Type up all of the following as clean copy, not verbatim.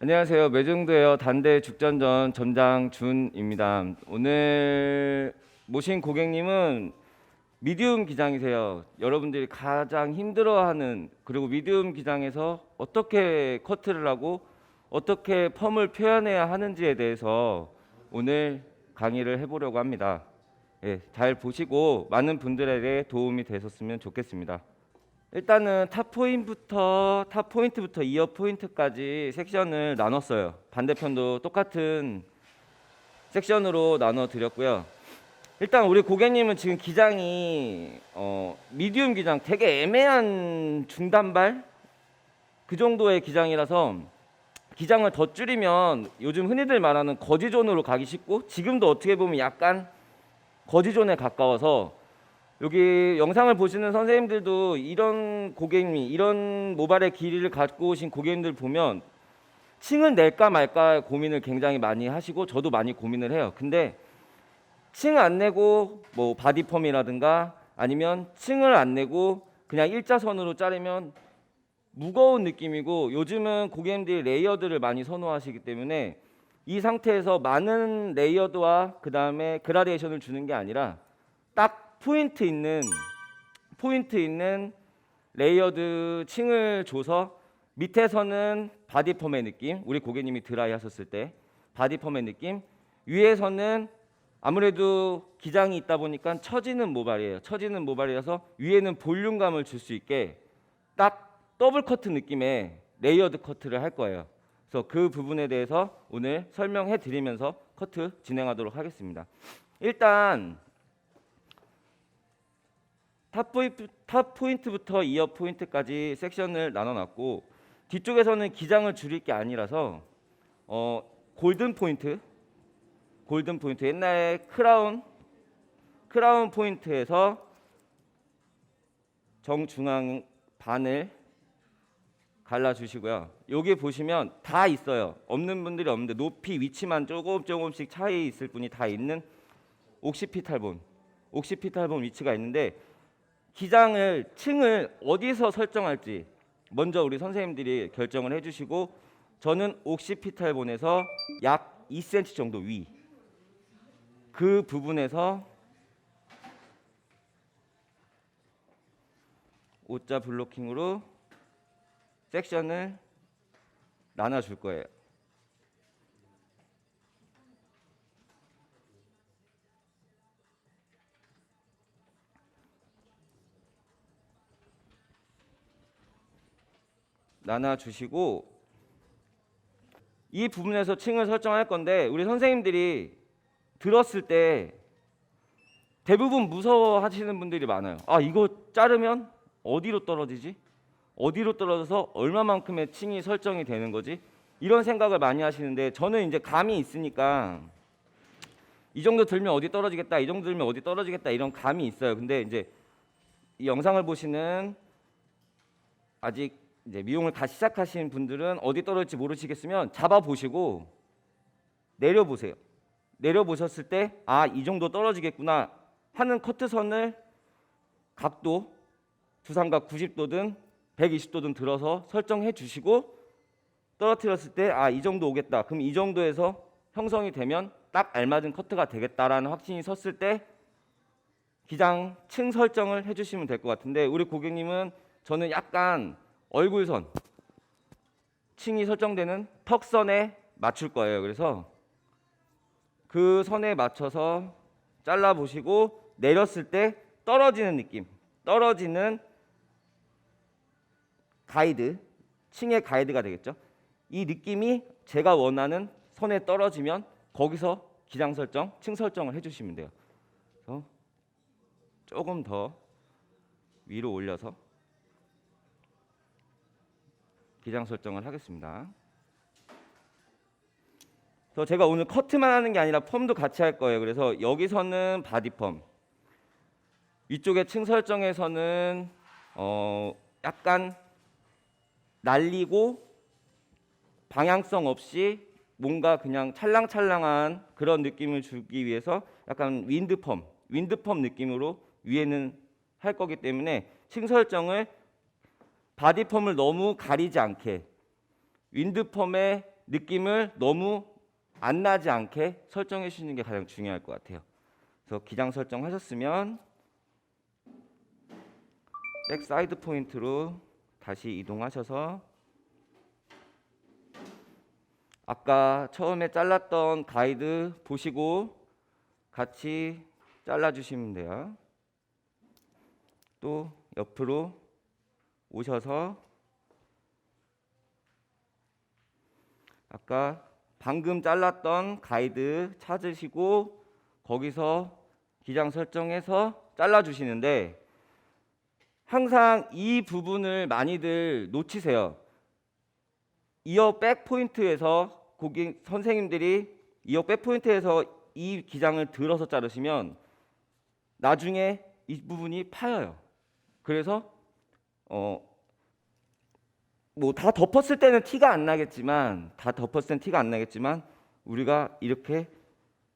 안녕하세요. 매정도에어 단대 죽전전 점장 준입니다. 오늘 모신 고객님은 미디움 기장이세요. 여러분들이 가장 힘들어하는, 그리고 미디움 기장에서 어떻게 커트를 하고 어떻게 펌을 표현해야 하는지에 대해서 오늘 강의를 해보려고 합니다. 예, 잘 보시고 많은 분들에게 도움이 되셨으면 좋겠습니다. 일단은 탑 포인트부터 이어 포인트까지 섹션을 나눴어요. 반대편도 똑같은 섹션으로 나눠 드렸고요. 일단 우리 고객님은 지금 기장이 미디움 기장, 되게 애매한 중단발 그 정도의 기장이라서 기장을 더 줄이면 요즘 흔히들 말하는 거지존으로 가기 쉽고, 지금도 어떻게 보면 약간 거지존에 가까워서, 여기 영상을 보시는 선생님들도 이런 고객님, 이런 모발의 길이를 갖고 오신 고객님들 보면 층을 낼까 말까 고민을 굉장히 많이 하시고, 저도 많이 고민을 해요. 근데 층 안 내고 뭐 바디펌이라든가 아니면 층을 안 내고 그냥 일자선으로 자르면 무거운 느낌이고, 요즘은 고객님들이 레이어드를 많이 선호하시기 때문에 이 상태에서 많은 레이어드와 그 다음에 그라데이션을 주는 게 아니라 딱 포인트 있는 레이어드 층을 줘서 밑에서는 바디펌의 느낌, 우리 고객님이 드라이 하셨을 때 바디펌의 느낌, 위에서는 아무래도 기장이 있다 보니까 처지는 모발이에요. 처지는 모발이라서 위에는 볼륨감을 줄 수 있게 딱 더블 커트 느낌의 레이어드 커트를 할 거예요. 그래서 그 부분에 대해서 오늘 설명해 드리면서 커트 진행하도록 하겠습니다. 일단 탑 포인트부터 이어 포인트까지 섹션을 나눠놨고, 뒤쪽에서는 기장을 줄일 게 아니라서 골든 포인트 옛날에 크라운 포인트에서 정중앙 반을 갈라주시고요. 여기 보시면 다 있어요. 없는 분들이 없는데 높이 위치만 조금씩 차이 있을 뿐이 다 있는 옥시피탈본 위치가 있는데, 기장을 층을 어디서 설정할지 먼저 우리 선생님들이 결정을 해주시고, 저는 옥시피탈본에서 약 2cm 정도 위 그 부분에서 오자 블로킹으로 섹션을 나눠줄 거예요. 나눠주시고 이 부분에서 층을 설정할 건데, 우리 선생님들이 들었을 때 대부분 무서워하시는 분들이 많아요. 아, 이거 자르면 어디로 떨어지지? 어디로 떨어져서 얼마만큼의 층이 설정이 되는 거지? 이런 생각을 많이 하시는데, 저는 이제 감이 있으니까 이 정도 들면 어디 떨어지겠다, 이 정도 들면 어디 떨어지겠다, 이런 감이 있어요. 근데 이제 이 영상을 보시는 아직 이제 미용을 다 시작하신 분들은 어디 떨어질지 모르시겠으면 잡아 보시고 내려 보세요. 내려 보셨을 때 아, 이 정도 떨어지겠구나 하는 커트선을 각도 두상각 90도든 120도든 들어서 설정해 주시고, 떨어뜨렸을 때 아, 이 정도 오겠다. 그럼 이 정도에서 형성이 되면 딱 알맞은 커트가 되겠다라는 확신이 섰을 때 기장 층 설정을 해주시면 될 것 같은데, 우리 고객님은 저는 약간 얼굴선 층이 설정되는 턱선에 맞출 거예요. 그래서 그 선에 맞춰서 잘라 보시고 내렸을 때 떨어지는 느낌, 떨어지는 가이드, 층의 가이드가 되겠죠. 이 느낌이 제가 원하는 선에 떨어지면 거기서 기장 설정, 층 설정을 해주시면 돼요. 그래서 조금 더 위로 올려서 기장 설정을 하겠습니다. 그래서 제가 오늘 커트만 하는 게 아니라 펌도 같이 할 거예요. 그래서 여기서는 바디펌, 위쪽에 층 설정에서는 약간 날리고 방향성 없이 뭔가 그냥 찰랑찰랑한 그런 느낌을 주기 위해서 약간 윈드펌 느낌으로 위에는 할 거기 때문에, 층 설정을 바디펌을 너무 가리지 않게 윈드펌의 느낌을 너무 안 나지 않게 설정해 주시는 게 가장 중요할 것 같아요. 그래서 기장 설정하셨으면 백 사이드 포인트로 다시 이동하셔서 아까 처음에 잘랐던 가이드 보시고 같이 잘라주시면 돼요. 또 옆으로 오셔서 아까 방금 잘랐던 가이드 찾으시고 거기서 기장 설정해서 잘라주시는데 항상 이 부분을 많이들 놓치세요. 이어 백 포인트에서 고객 선생님들이 이어 백 포인트에서 이 기장을 들어서 자르시면 나중에 이 부분이 파여요. 그래서 뭐 다 덮었을 때는 티가 안 나겠지만 우리가 이렇게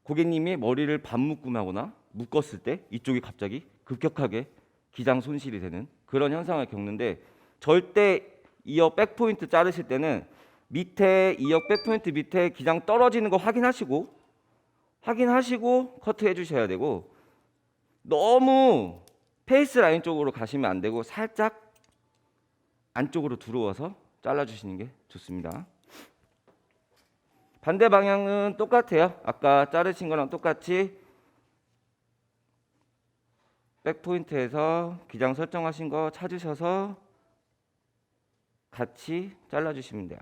고객님이 머리를 반묶음하거나 묶었을 때 이쪽이 갑자기 급격하게 기장 손실이 되는 그런 현상을 겪는데 절대 이어 백 포인트 자르실 때는 밑에 이어 백 포인트 밑에 기장 떨어지는 거 확인하시고 커트해 주셔야 되고 너무 페이스 라인 쪽으로 가시면 안 되고 살짝 안쪽으로 들어와서 잘라주시는 게 좋습니다. 반대 방향은 똑같아요. 아까 자르신 거랑 똑같이 백 포인트에서 기장 설정하신 거 찾으셔서 같이 잘라주시면 돼요.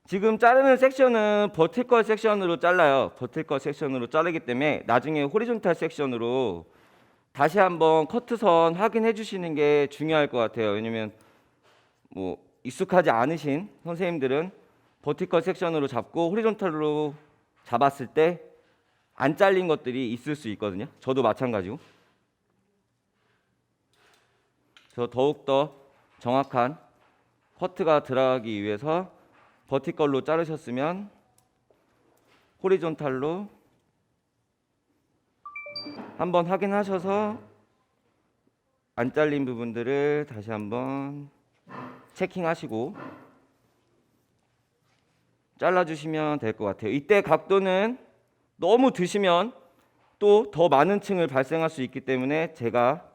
지금 자르는 섹션은 버티컬 섹션으로 잘라요. 버티컬 섹션으로 자르기 때문에 나중에 호리존탈 섹션으로 다시 한번 커트선 확인해 주시는 게 중요할 것 같아요. 왜냐면 뭐 익숙하지 않으신 선생님들은 버티컬 섹션으로 잡고 호리존탈로 잡았을 때 안 잘린 것들이 있을 수 있거든요. 저도 마찬가지고. 그래서 더욱더 정확한 커트가 들어가기 위해서 버티컬로 자르셨으면 호리존탈로 한번 확인하셔서 안 잘린 부분들을 다시 한번 체킹하시고 잘라주시면 될 것 같아요. 이때 각도는 너무 드시면 또 더 많은 층을 발생할 수 있기 때문에 제가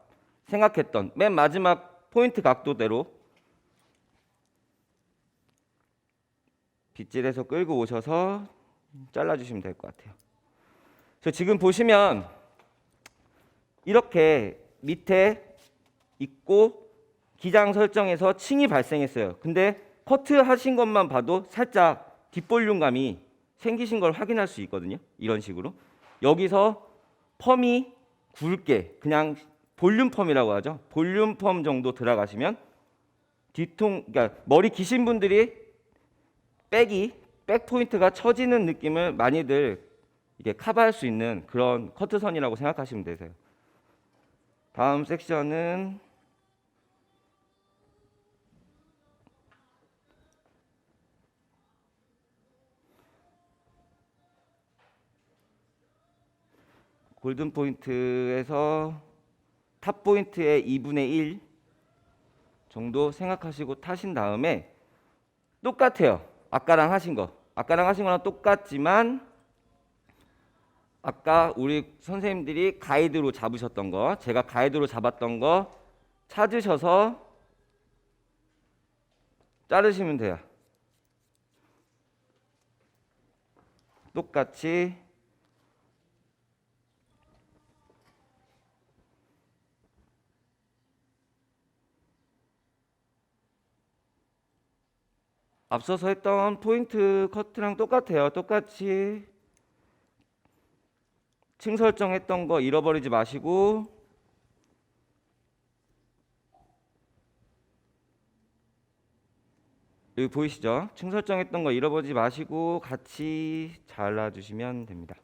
생각했던 맨 마지막 포인트 각도대로 빗질해서 끌고 오셔서 잘라주시면 될 것 같아요. 그래서 지금 보시면 이렇게 밑에 있고 기장 설정에서 층이 발생했어요. 근데 커트 하신 것만 봐도 살짝 뒷볼륨감이 생기신 걸 확인할 수 있거든요. 이런 식으로 여기서 펌이 굵게 그냥 볼륨 펌이라고 하죠. 볼륨 펌 정도 들어가시면 그러니까 머리 기신 분들이 백 포인트가 처지는 느낌을 많이들 이게 커버할 수 있는 그런 커트선이라고 생각하시면 되세요. 다음 섹션은 골든 포인트에서 탑 포인트의 2분의 1 정도 생각하시고 타신 다음에 똑같아요. 아까랑 하신 거랑 똑같지만 아까 우리 선생님들이 가이드로 잡으셨던 거, 제가 가이드로 잡았던 거 찾으셔서 자르시면 돼요. 똑같이 앞서서 했던 포인트 커트랑 똑같아요. 똑같이 층 설정했던 거 잃어버리지 마시고 여기 보이시죠? 층 설정했던 거 잃어버리지 마시고 같이 잘라주시면 됩니다.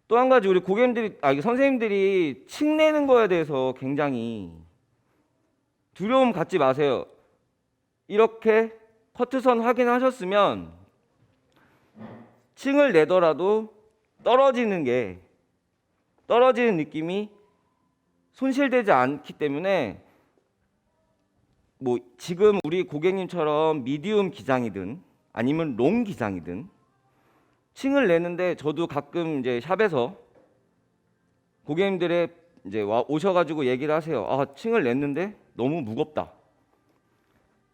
또 한 가지 우리 고객님들이 선생님들이 층 내는 거에 대해서 굉장히 두려움 갖지 마세요. 이렇게 커트선 확인하셨으면 층을 내더라도 떨어지는 느낌이 손실되지 않기 때문에 뭐 지금 우리 고객님처럼 미디움 기장이든 아니면 롱 기장이든 층을 내는데 저도 가끔 이제 샵에서 고객님들의 이제 오셔가지고 얘기를 하세요. 아, 층을 냈는데 너무 무겁다.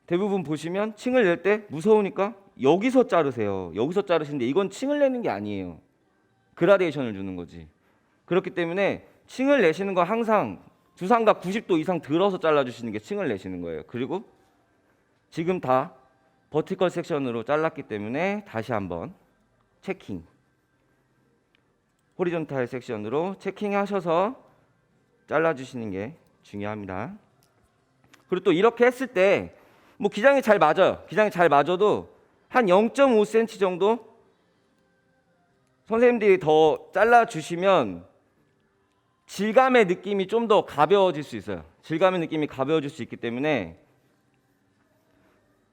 대부분 보시면 층을 낼 때 무서우니까 여기서 자르세요. 여기서 자르시는데 이건 층을 내는 게 아니에요. 그라데이션을 주는 거지. 그렇기 때문에 층을 내시는 거 항상 두상각 90도 이상 들어서 잘라주시는 게 층을 내시는 거예요. 그리고 지금 다 버티컬 섹션으로 잘랐기 때문에 다시 한번 체킹, 호리존탈 섹션으로 체킹하셔서 잘라주시는 게 중요합니다. 그리고 또 이렇게 했을 때 뭐 기장이 잘 맞아요. 기장이 잘 맞아도 한 0.5cm 정도 선생님들이 더 잘라주시면 질감의 느낌이 좀 더 가벼워질 수 있어요. 질감의 느낌이 가벼워질 수 있기 때문에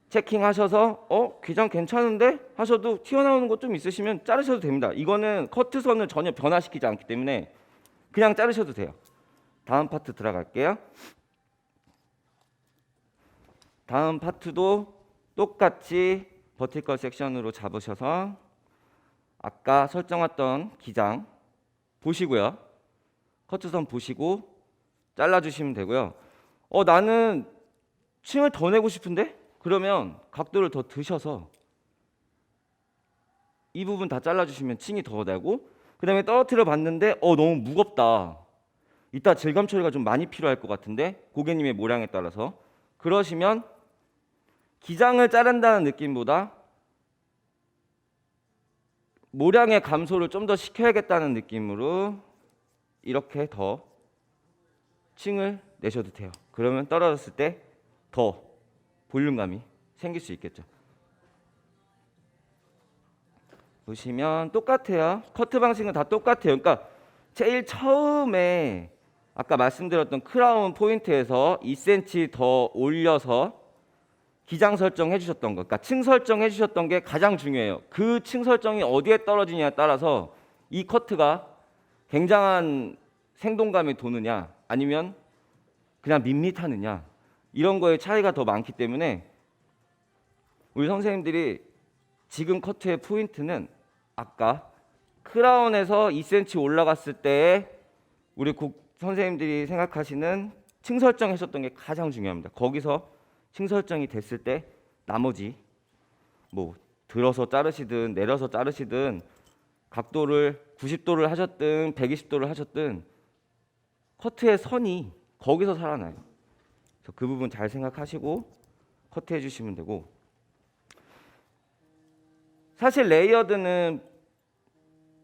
체킹하셔서 기장 괜찮은데 하셔도 튀어나오는 것 좀 있으시면 자르셔도 됩니다. 이거는 커트선을 전혀 변화시키지 않기 때문에 그냥 자르셔도 돼요. 다음 파트 들어갈게요. 다음 파트도 똑같이 버티컬 섹션으로 잡으셔서 아까 설정했던 기장 보시고요. 커트선 보시고 잘라주시면 되고요. 나는 층을 더 내고 싶은데? 그러면 각도를 더 드셔서 이 부분 다 잘라주시면 층이 더 나고, 그 다음에 떨어뜨려 봤는데 너무 무겁다. 이따 질감 처리가 좀 많이 필요할 것 같은데 고객님의 모량에 따라서 그러시면 기장을 자른다는 느낌보다 모량의 감소를 좀 더 시켜야겠다는 느낌으로 이렇게 더 층을 내셔도 돼요. 그러면 떨어졌을 때 더 볼륨감이 생길 수 있겠죠. 보시면 똑같아요. 커트 방식은 다 똑같아요. 그러니까 제일 처음에 아까 말씀드렸던 크라운 포인트에서 2cm 더 올려서 기장 설정해 주셨던 것, 그러니까 층 설정해 주셨던 게 가장 중요해요. 그 층 설정이 어디에 떨어지냐에 따라서 이 커트가 굉장한 생동감이 도느냐 아니면 그냥 밋밋하느냐 이런 거에 차이가 더 많기 때문에 우리 선생님들이 지금 커트의 포인트는 아까 크라운에서 2cm 올라갔을 때 우리 선생님들이 생각하시는 층 설정하셨던 게 가장 중요합니다. 거기서 층 설정이 됐을 때 나머지 뭐 들어서 자르시든 내려서 자르시든 각도를 90도를 하셨든 120도를 하셨든 커트의 선이 거기서 살아나요. 그래서 그 부분 잘 생각하시고 커트해 주시면 되고, 사실 레이어드는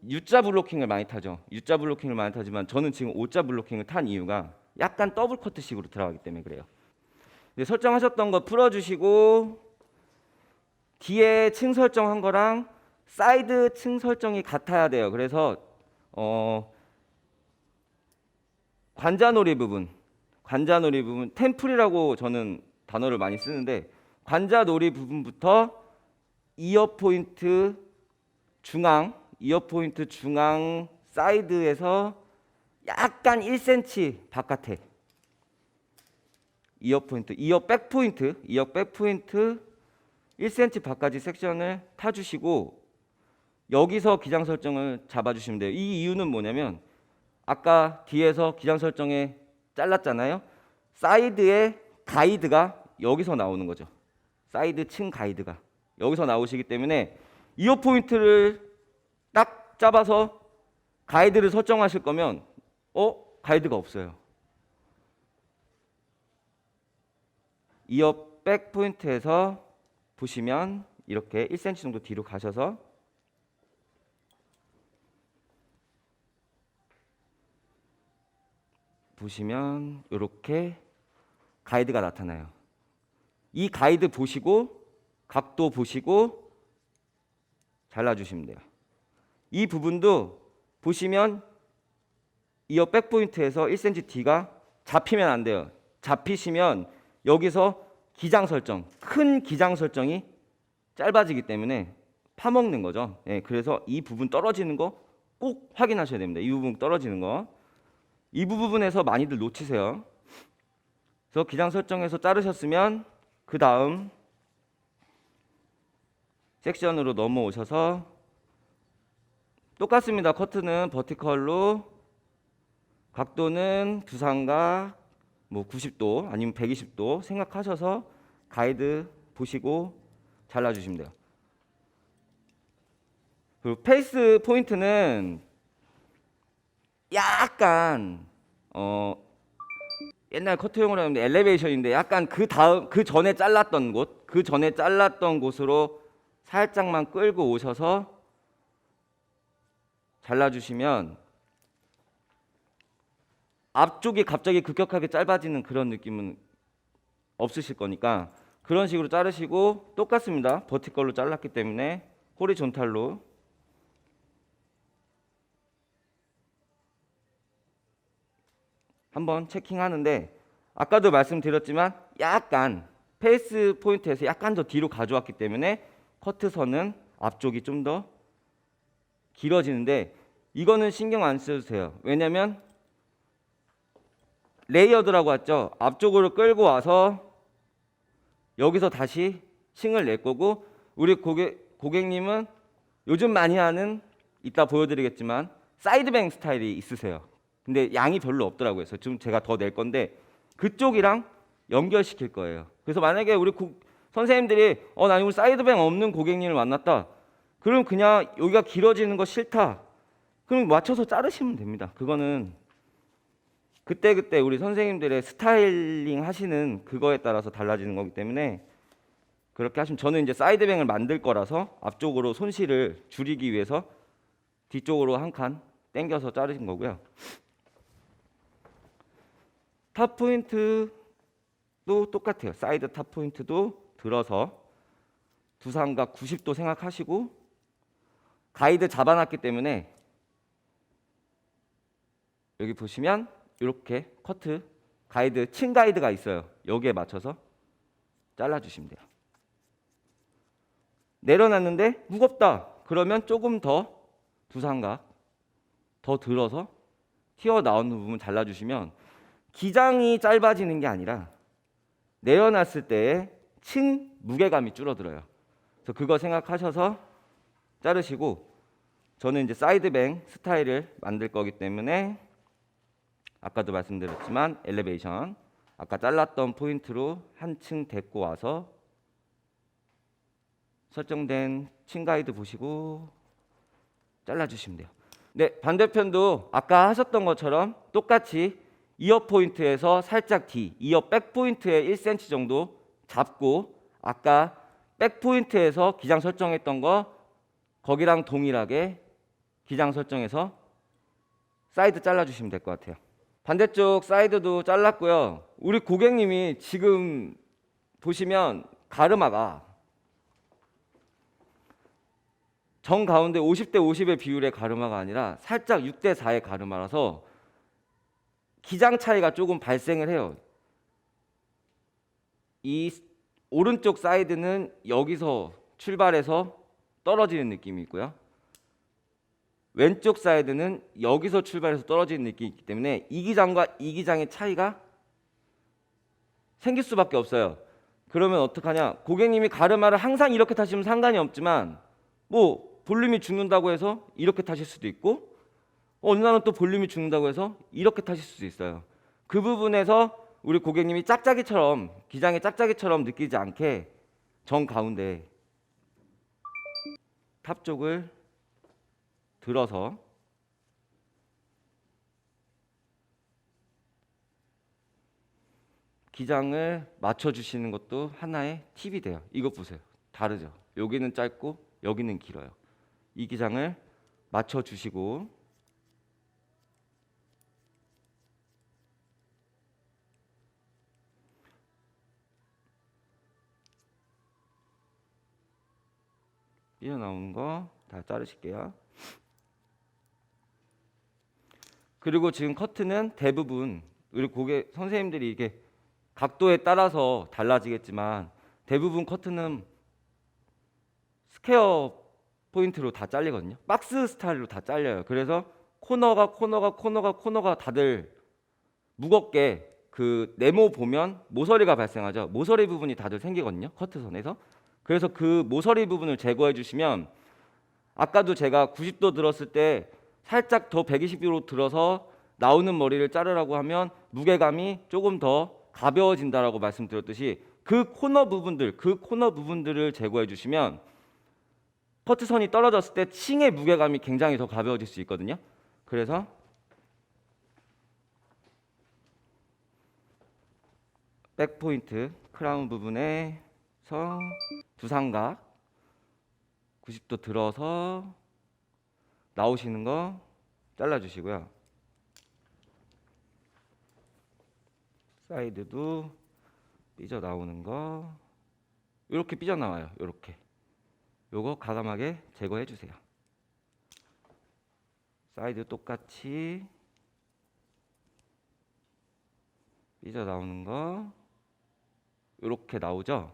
U자 블로킹을 많이 타죠. U자 블로킹을 많이 타지만 저는 지금 O자 블로킹을 탄 이유가 약간 더블 커트식으로 들어가기 때문에 그래요. 설정하셨던 거 풀어주시고 뒤에 층 설정한 거랑 사이드 층 설정이 같아야 돼요. 그래서 관자놀이 부분 템플이라고 저는 단어를 많이 쓰는데 관자놀이 부분부터 이어 포인트 중앙 사이드에서 약간 1cm 바깥에 이어 백 포인트 1cm 바깥의 섹션을 타주시고 여기서 기장 설정을 잡아주시면 돼요. 이 이유는 뭐냐면 아까 뒤에서 기장 설정에 잘랐잖아요. 사이드의 가이드가 여기서 나오는 거죠. 사이드 층 가이드가 여기서 나오시기 때문에 이어 포인트를 딱 잡아서 가이드를 설정하실 거면 가이드가 없어요. 이어 백 포인트에서 보시면 이렇게 1cm 정도 뒤로 가셔서 보시면 이렇게 가이드가 나타나요. 이 가이드 보시고 각도 보시고 잘라주시면 돼요. 이 부분도 보시면 이어 백 포인트에서 1cm 뒤가 잡히면 안 돼요. 잡히시면 여기서 기장 설정, 큰 기장 설정이 짧아지기 때문에 파먹는 거죠. 그래서 이 부분 떨어지는 거 꼭 확인하셔야 됩니다. 이 부분 떨어지는 거. 이 부분에서 많이들 놓치세요. 그래서 기장 설정해서 자르셨으면 그 다음 섹션으로 넘어오셔서 똑같습니다. 커트는 버티컬로, 각도는 두상각 뭐 90도 아니면 120도 생각하셔서 가이드 보시고 잘라주시면 돼요. 그리고 페이스 포인트는 약간 옛날 커트용으로 하는데 엘리베이션인데 약간 그 전에 잘랐던 곳으로 살짝만 끌고 오셔서 잘라주시면 앞쪽이 갑자기 급격하게 짧아지는 그런 느낌은 없으실 거니까 그런 식으로 자르시고 똑같습니다. 버티컬로 잘랐기 때문에 호리존탈로 한번 체킹하는데 아까도 말씀드렸지만 약간 페이스 포인트에서 약간 더 뒤로 가져왔기 때문에 커트선은 앞쪽이 좀 더 길어지는데 이거는 신경 안 써도 돼요. 왜냐면 레이어드라고 했죠. 앞쪽으로 끌고 와서 여기서 다시 층을 낼 거고 우리 고객님은 요즘 많이 하는 이따 보여드리겠지만 사이드뱅 스타일이 있으세요. 근데 양이 별로 없더라고요. 그래서 지금 제가 더 낼 건데 그쪽이랑 연결시킬 거예요. 그래서 만약에 우리 선생님들이 나 오늘 사이드뱅 없는 고객님을 만났다. 그럼 그냥 여기가 길어지는 거 싫다. 그럼 맞춰서 자르시면 됩니다. 그거는 그때그때 우리 선생님들의 스타일링 하시는 그거에 따라서 달라지는 거기 때문에 그렇게 하시면 저는 이제 사이드뱅을 만들 거라서 앞쪽으로 손실을 줄이기 위해서 뒤쪽으로 한 칸 당겨서 자르신 거고요. 탑 포인트도 똑같아요. 사이드 탑 포인트도 들어서 두상각 90도 생각하시고 가이드 잡아놨기 때문에 여기 보시면 이렇게 커트 가이드 층 가이드가 있어요. 여기에 맞춰서 잘라주시면 돼요. 내려놨는데 무겁다. 그러면 조금 더 두상각 더 들어서 튀어나오는 부분 잘라주시면 기장이 짧아지는 게 아니라 내려놨을 때의 층 무게감이 줄어들어요. 그래서 그거 생각하셔서 자르시고 저는 이제 사이드뱅 스타일을 만들 거기 때문에 아까도 말씀드렸지만 엘리베이션 아까 잘랐던 포인트로 한층 데리고 와서 설정된 층 가이드 보시고 잘라주시면 돼요. 네, 반대편도 아까 하셨던 것처럼 똑같이 이어 포인트에서 살짝 뒤, 이어 백 포인트에 1cm 정도 잡고 아까 백 포인트에서 기장 설정했던 거 거기랑 동일하게 기장 설정해서 사이드 잘라주시면 될 것 같아요. 반대쪽 사이드도 잘랐고요. 우리 고객님이 지금 보시면 가르마가 정 가운데 50대 50의 비율의 가르마가 아니라 살짝 6대 4의 가르마라서 기장 차이가 조금 발생을 해요. 이 오른쪽 사이드는 여기서 출발해서 떨어지는 느낌이 있고요. 왼쪽 사이드는 여기서 출발해서 떨어지는 느낌이 있기 때문에 이 기장과 이 기장의 차이가 생길 수밖에 없어요. 그러면 어떡하냐? 고객님이 가르마를 항상 이렇게 타시면 상관이 없지만 뭐 볼륨이 죽는다고 해서 이렇게 타실 수도 있고 어느 날은 또 볼륨이 죽는다고 해서 이렇게 타실 수도 있어요. 그 부분에서 우리 고객님이 짝짝이처럼 기장의 짝짝이처럼 느끼지 않게 정 가운데 탑 쪽을 들어서 기장을 맞춰주시는 것도 하나의 팁이 돼요. 이것 보세요. 다르죠? 여기는 짧고 여기는 길어요. 이 기장을 맞춰주시고 삐어나오는 거 다 자르실게요. 그리고 지금 커트는 대부분 우리 고객 선생님들이 이게 각도에 따라서 달라지겠지만 대부분 커트는 스퀘어 포인트로 다 잘리거든요. 박스 스타일로 다 잘려요. 그래서 코너가 다들 무겁게 그 네모 보면 모서리가 발생하죠. 모서리 부분이 다들 생기거든요. 커트선에서. 그래서 그 모서리 부분을 제거해 주시면 아까도 제가 90도 들었을 때 살짝 더 120도로 들어서 나오는 머리를 자르라고 하면 무게감이 조금 더 가벼워진다라고 말씀드렸듯이 그 코너 부분들을 제거해 주시면 커트선이 떨어졌을 때 층의 무게감이 굉장히 더 가벼워질 수 있거든요. 그래서 백포인트 크라운 부분에서 두상각 90도 들어서 나오시는 거 잘라주시고요. 사이드도 삐져 나오는 거 이렇게 삐져 나와요. 이렇게 요거 과감하게 제거해 주세요. 사이드 똑같이 삐져 나오는 거 이렇게 나오죠.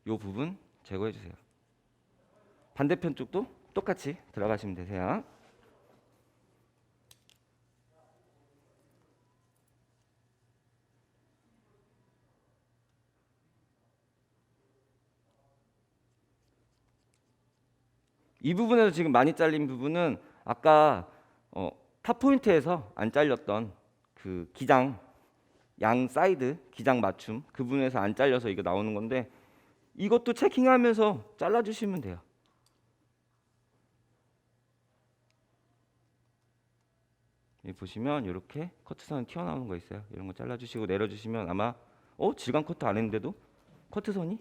요 부분 제거해 주세요. 반대편 쪽도 똑같이 들어가시면 되세요. 이 부분에서 지금 많이 잘린 부분은 아까 탑 포인트에서 안 잘렸던 그 기장 양 사이드 기장 맞춤 그 부분에서 안 잘려서 이거 나오는 건데 이것도 체킹하면서 잘라주시면 돼요. 여기 보시면 이렇게 커트선 튀어나오는 거 있어요. 이런 거 잘라주시고 내려주시면 아마 질감 커트 안 했는데도 커트선이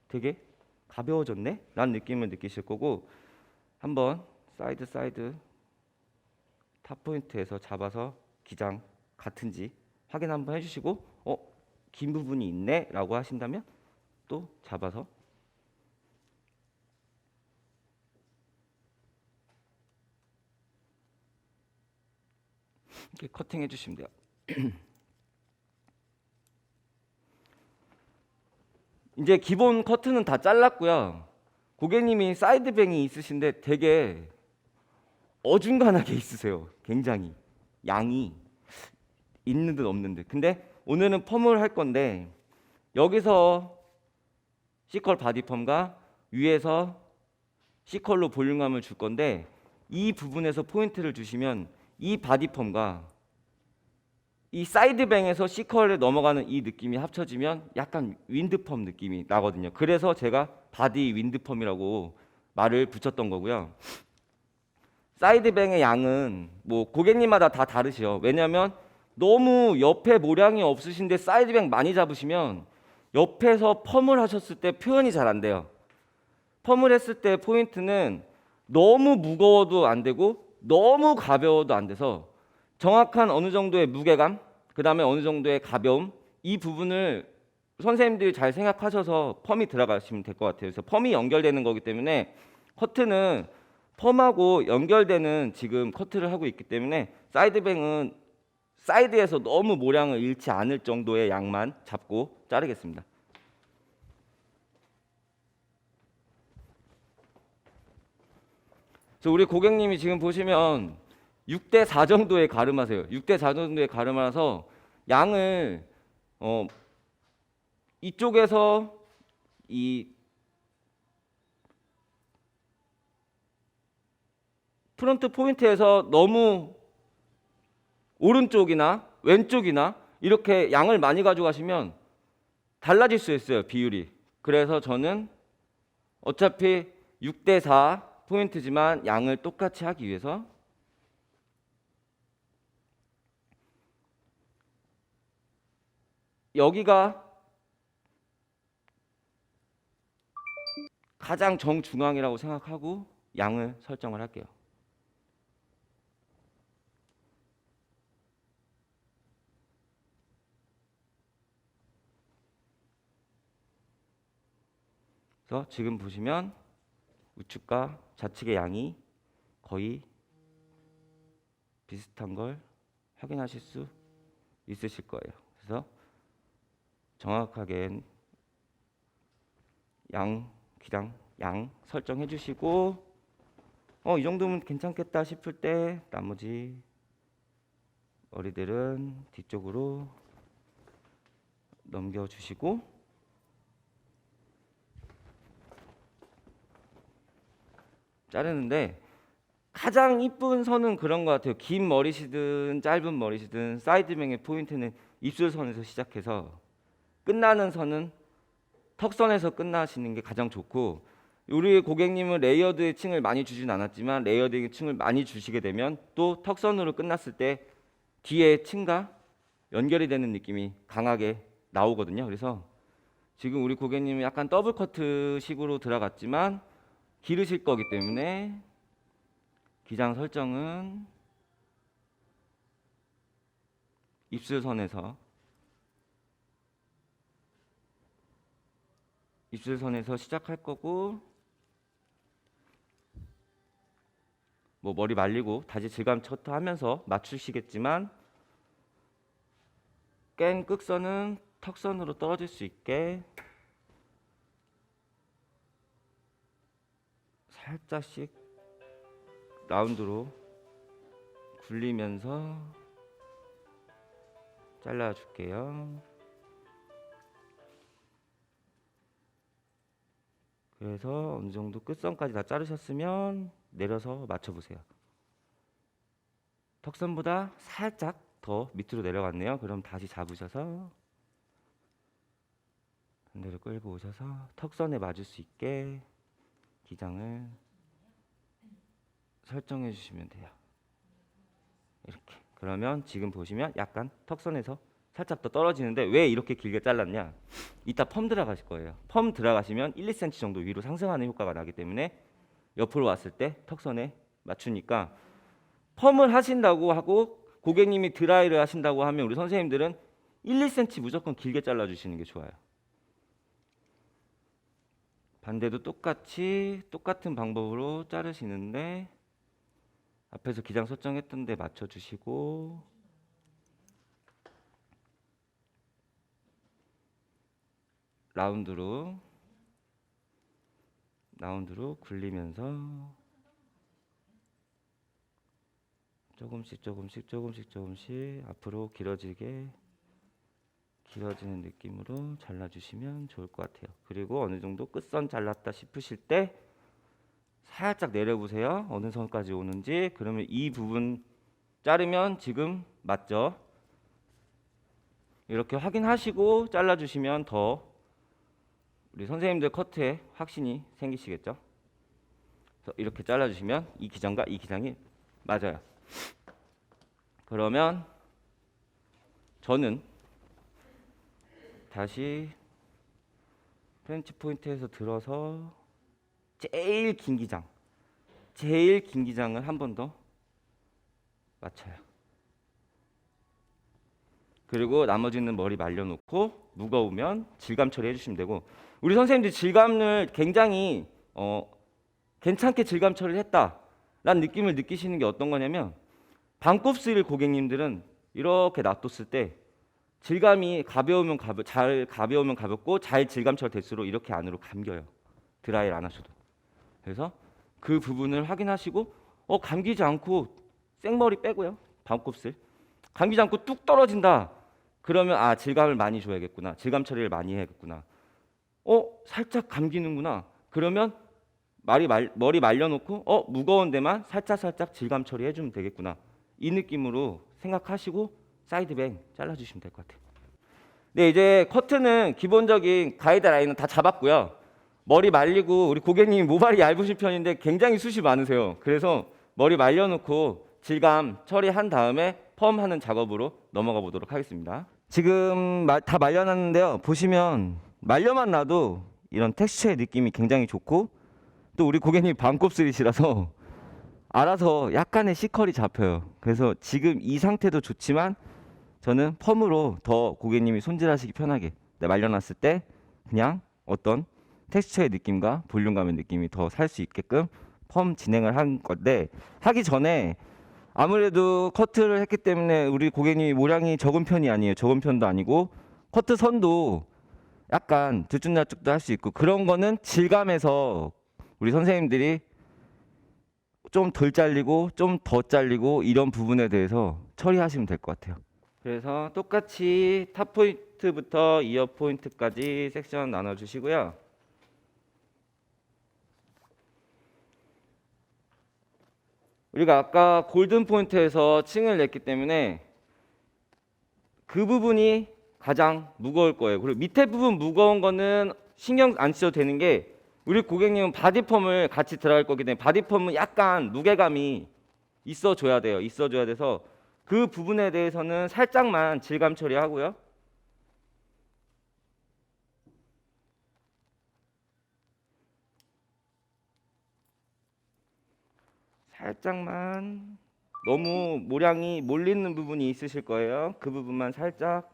되게 가벼워졌네? 라는 느낌을 느끼실 거고 한번 사이드 탑 포인트에서 잡아서 기장 같은지 확인 한번 해주시고 긴 부분이 있네 라고 하신다면 또 잡아서 이렇게 커팅 해주시면 돼요. 이제 기본 커트는 다 잘랐고요. 고객님이 사이드뱅이 있으신데 되게 어중간하게 있으세요. 굉장히 양이 있는 듯 없는 듯. 근데 오늘은 펌을 할 건데 여기서 C컬 바디펌과 위에서 C컬로 볼륨감을 줄 건데 이 부분에서 포인트를 주시면 이 바디펌과 이 사이드뱅에서 C컬에 넘어가는 이 느낌이 합쳐지면 약간 윈드펌 느낌이 나거든요. 그래서 제가 바디 윈드펌이라고 말을 붙였던 거고요. 사이드뱅의 양은 뭐 고객님마다 다 다르시죠. 왜냐하면 너무 옆에 모량이 없으신데 사이드뱅 많이 잡으시면 옆에서 펌을 하셨을 때 표현이 잘 안 돼요. 펌을 했을 때 포인트는 너무 무거워도 안 되고 너무 가벼워도 안 돼서 정확한 어느 정도의 무게감, 그 다음에 어느 정도의 가벼움 이 부분을 선생님들이 잘 생각하셔서 펌이 들어가시면 될 것 같아요. 그래서 펌이 연결되는 거기 때문에 커트는 펌하고 연결되는 지금 커트를 하고 있기 때문에 사이드뱅은 사이드에서 너무 모량을 잃지 않을 정도의 양만 잡고 자르겠습니다. 그래서 우리 고객님이 지금 보시면 6대4 정도의 가름하세요. 6대4 정도의 가름하서 양을 이쪽에서 이 프론트 포인트에서 너무 오른쪽이나 왼쪽이나 이렇게 양을 많이 가져가시면 달라질 수 있어요. 비율이. 그래서 저는 어차피 6대4 포인트지만 양을 똑같이 하기 위해서 여기가 가장 정중앙이라고 생각하고 양을 설정을 할게요. 그래서 지금 보시면 우측과 좌측의 양이 거의 비슷한 걸 확인하실 수 있으실 거예요. 그래서 정확하게 기장 양 설정해 주시고 이 정도면 괜찮겠다 싶을 때 나머지 머리들은 뒤쪽으로 넘겨주시고 자르는데 가장 이쁜 선은 그런 것 같아요. 긴 머리시든 짧은 머리시든 사이드뱅의 포인트는 입술선에서 시작해서 끝나는 선은 턱선에서 끝나시는 게 가장 좋고, 우리 고객님은 레이어드의 층을 많이 주진 않았지만 레이어드의 층을 많이 주시게 되면 또 턱선으로 끝났을 때 뒤에 층과 연결이 되는 느낌이 강하게 나오거든요. 그래서 지금 우리 고객님은 약간 더블 커트 식으로 들어갔지만 기르실 거기 때문에 기장 설정은 입술선에서 시작할 거고, 뭐 머리 말리고 다시 질감 처트 하면서 맞추시겠지만 깬 끝선은 턱선으로 떨어질 수 있게 살짝씩 라운드로 굴리면서 잘라줄게요. 그래서 어느 정도 끝선까지 다 자르셨으면 내려서 맞춰보세요. 턱선보다 살짝 더 밑으로 내려갔네요. 그럼 다시 잡으셔서 반대로 끌고 오셔서 턱선에 맞을 수 있게 기장을 설정해 주시면 돼요. 이렇게. 그러면 지금 보시면 약간 턱선에서 살짝 더 떨어지는데 왜 이렇게 길게 잘랐냐? 이따 펌 들어가실 거예요. 펌 들어가시면 1, 2cm 정도 위로 상승하는 효과가 나기 때문에 옆으로 왔을 때 턱선에 맞추니까, 펌을 하신다고 하고 고객님이 드라이를 하신다고 하면 우리 선생님들은 1, 2cm 무조건 길게 잘라주시는 게 좋아요. 반대도 똑같이 똑같은 방법으로 자르시는데 앞에서 기장 설정했던 데 맞춰주시고 라운드로 굴리면서 조금씩 앞으로 길어지는 느낌으로 잘라주시면 좋을 것 같아요. 그리고 어느 정도 끝선 잘랐다 싶으실 때 살짝 내려보세요. 어느 선까지 오는지. 그러면 이 부분 자르면 지금 맞죠? 이렇게 확인하시고 잘라주시면 더 우리 선생님들 커트에 확신이 생기시겠죠? 그래서 이렇게 잘라주시면 이 기장과 이 기장이 맞아요. 그러면 저는 다시 프렌치 포인트에서 들어서 제일 긴 기장을 한 번 더 맞춰요. 그리고 나머지는 머리 말려놓고 무거우면 질감 처리해 주시면 되고, 우리 선생님들이 질감을 굉장히 괜찮게 질감 처리를 했다라는 느낌을 느끼시는 게 어떤 거냐면, 반곱슬 고객님들은 이렇게 놔뒀을 때 질감이 가벼우면 가볍고 잘 질감 처리 될수록 이렇게 안으로 감겨요. 드라이를 안 하셔도. 그래서 그 부분을 확인하시고 감기지 않고 생머리 빼고요. 반곱슬 감기지 않고 뚝 떨어진다. 그러면 질감을 많이 줘야겠구나. 질감 처리를 많이 해야겠구나. 살짝 감기는구나. 그러면 머리 말려놓고 무거운 데만 살짝 질감 처리해 주면 되겠구나. 이 느낌으로 생각하시고 사이드뱅 잘라주시면 될 것 같아요. 네, 이제 커트는 기본적인 가이드라인은 다 잡았고요. 머리 말리고, 우리 고객님이 모발이 얇으신 편인데 굉장히 숱이 많으세요. 그래서 머리 말려놓고 질감 처리한 다음에 펌하는 작업으로 넘어가 보도록 하겠습니다. 지금 다 말려놨는데요. 보시면 말려만 놔도 이런 텍스처의 느낌이 굉장히 좋고, 또 우리 고객님이 반곱슬이시라서 알아서 약간의 C컬이 잡혀요. 그래서 지금 이 상태도 좋지만 저는 펌으로 더 고객님이 손질하시기 편하게 말려놨을 때 그냥 어떤 텍스처의 느낌과 볼륨감의 느낌이 더 살 수 있게끔 펌 진행을 한 건데, 하기 전에 아무래도 커트를 했기 때문에 우리 고객님이 모량이 적은 편이 아니에요. 적은 편도 아니고 커트 선도 약간 들쭉날쭉도 할 수 있고, 그런 거는 질감에서 우리 선생님들이 좀 덜 잘리고 좀 더 잘리고 이런 부분에 대해서 처리하시면 될 것 같아요. 그래서 똑같이 탑 포인트부터 이어 포인트까지 섹션 나눠 주시고요. 우리가 아까 골든 포인트에서 층을 냈기 때문에 그 부분이 가장 무거울 거예요. 그리고 밑에 부분 무거운 거는 신경 안 써도 되는 게, 우리 고객님은 바디펌을 같이 들어갈 거기 때문에 바디펌은 약간 무게감이 있어줘야 돼요. 있어줘야 돼서 그 부분에 대해서는 살짝만 질감 처리하고요. 살짝만, 너무 모량이 몰리는 부분이 있으실 거예요. 그 부분만 살짝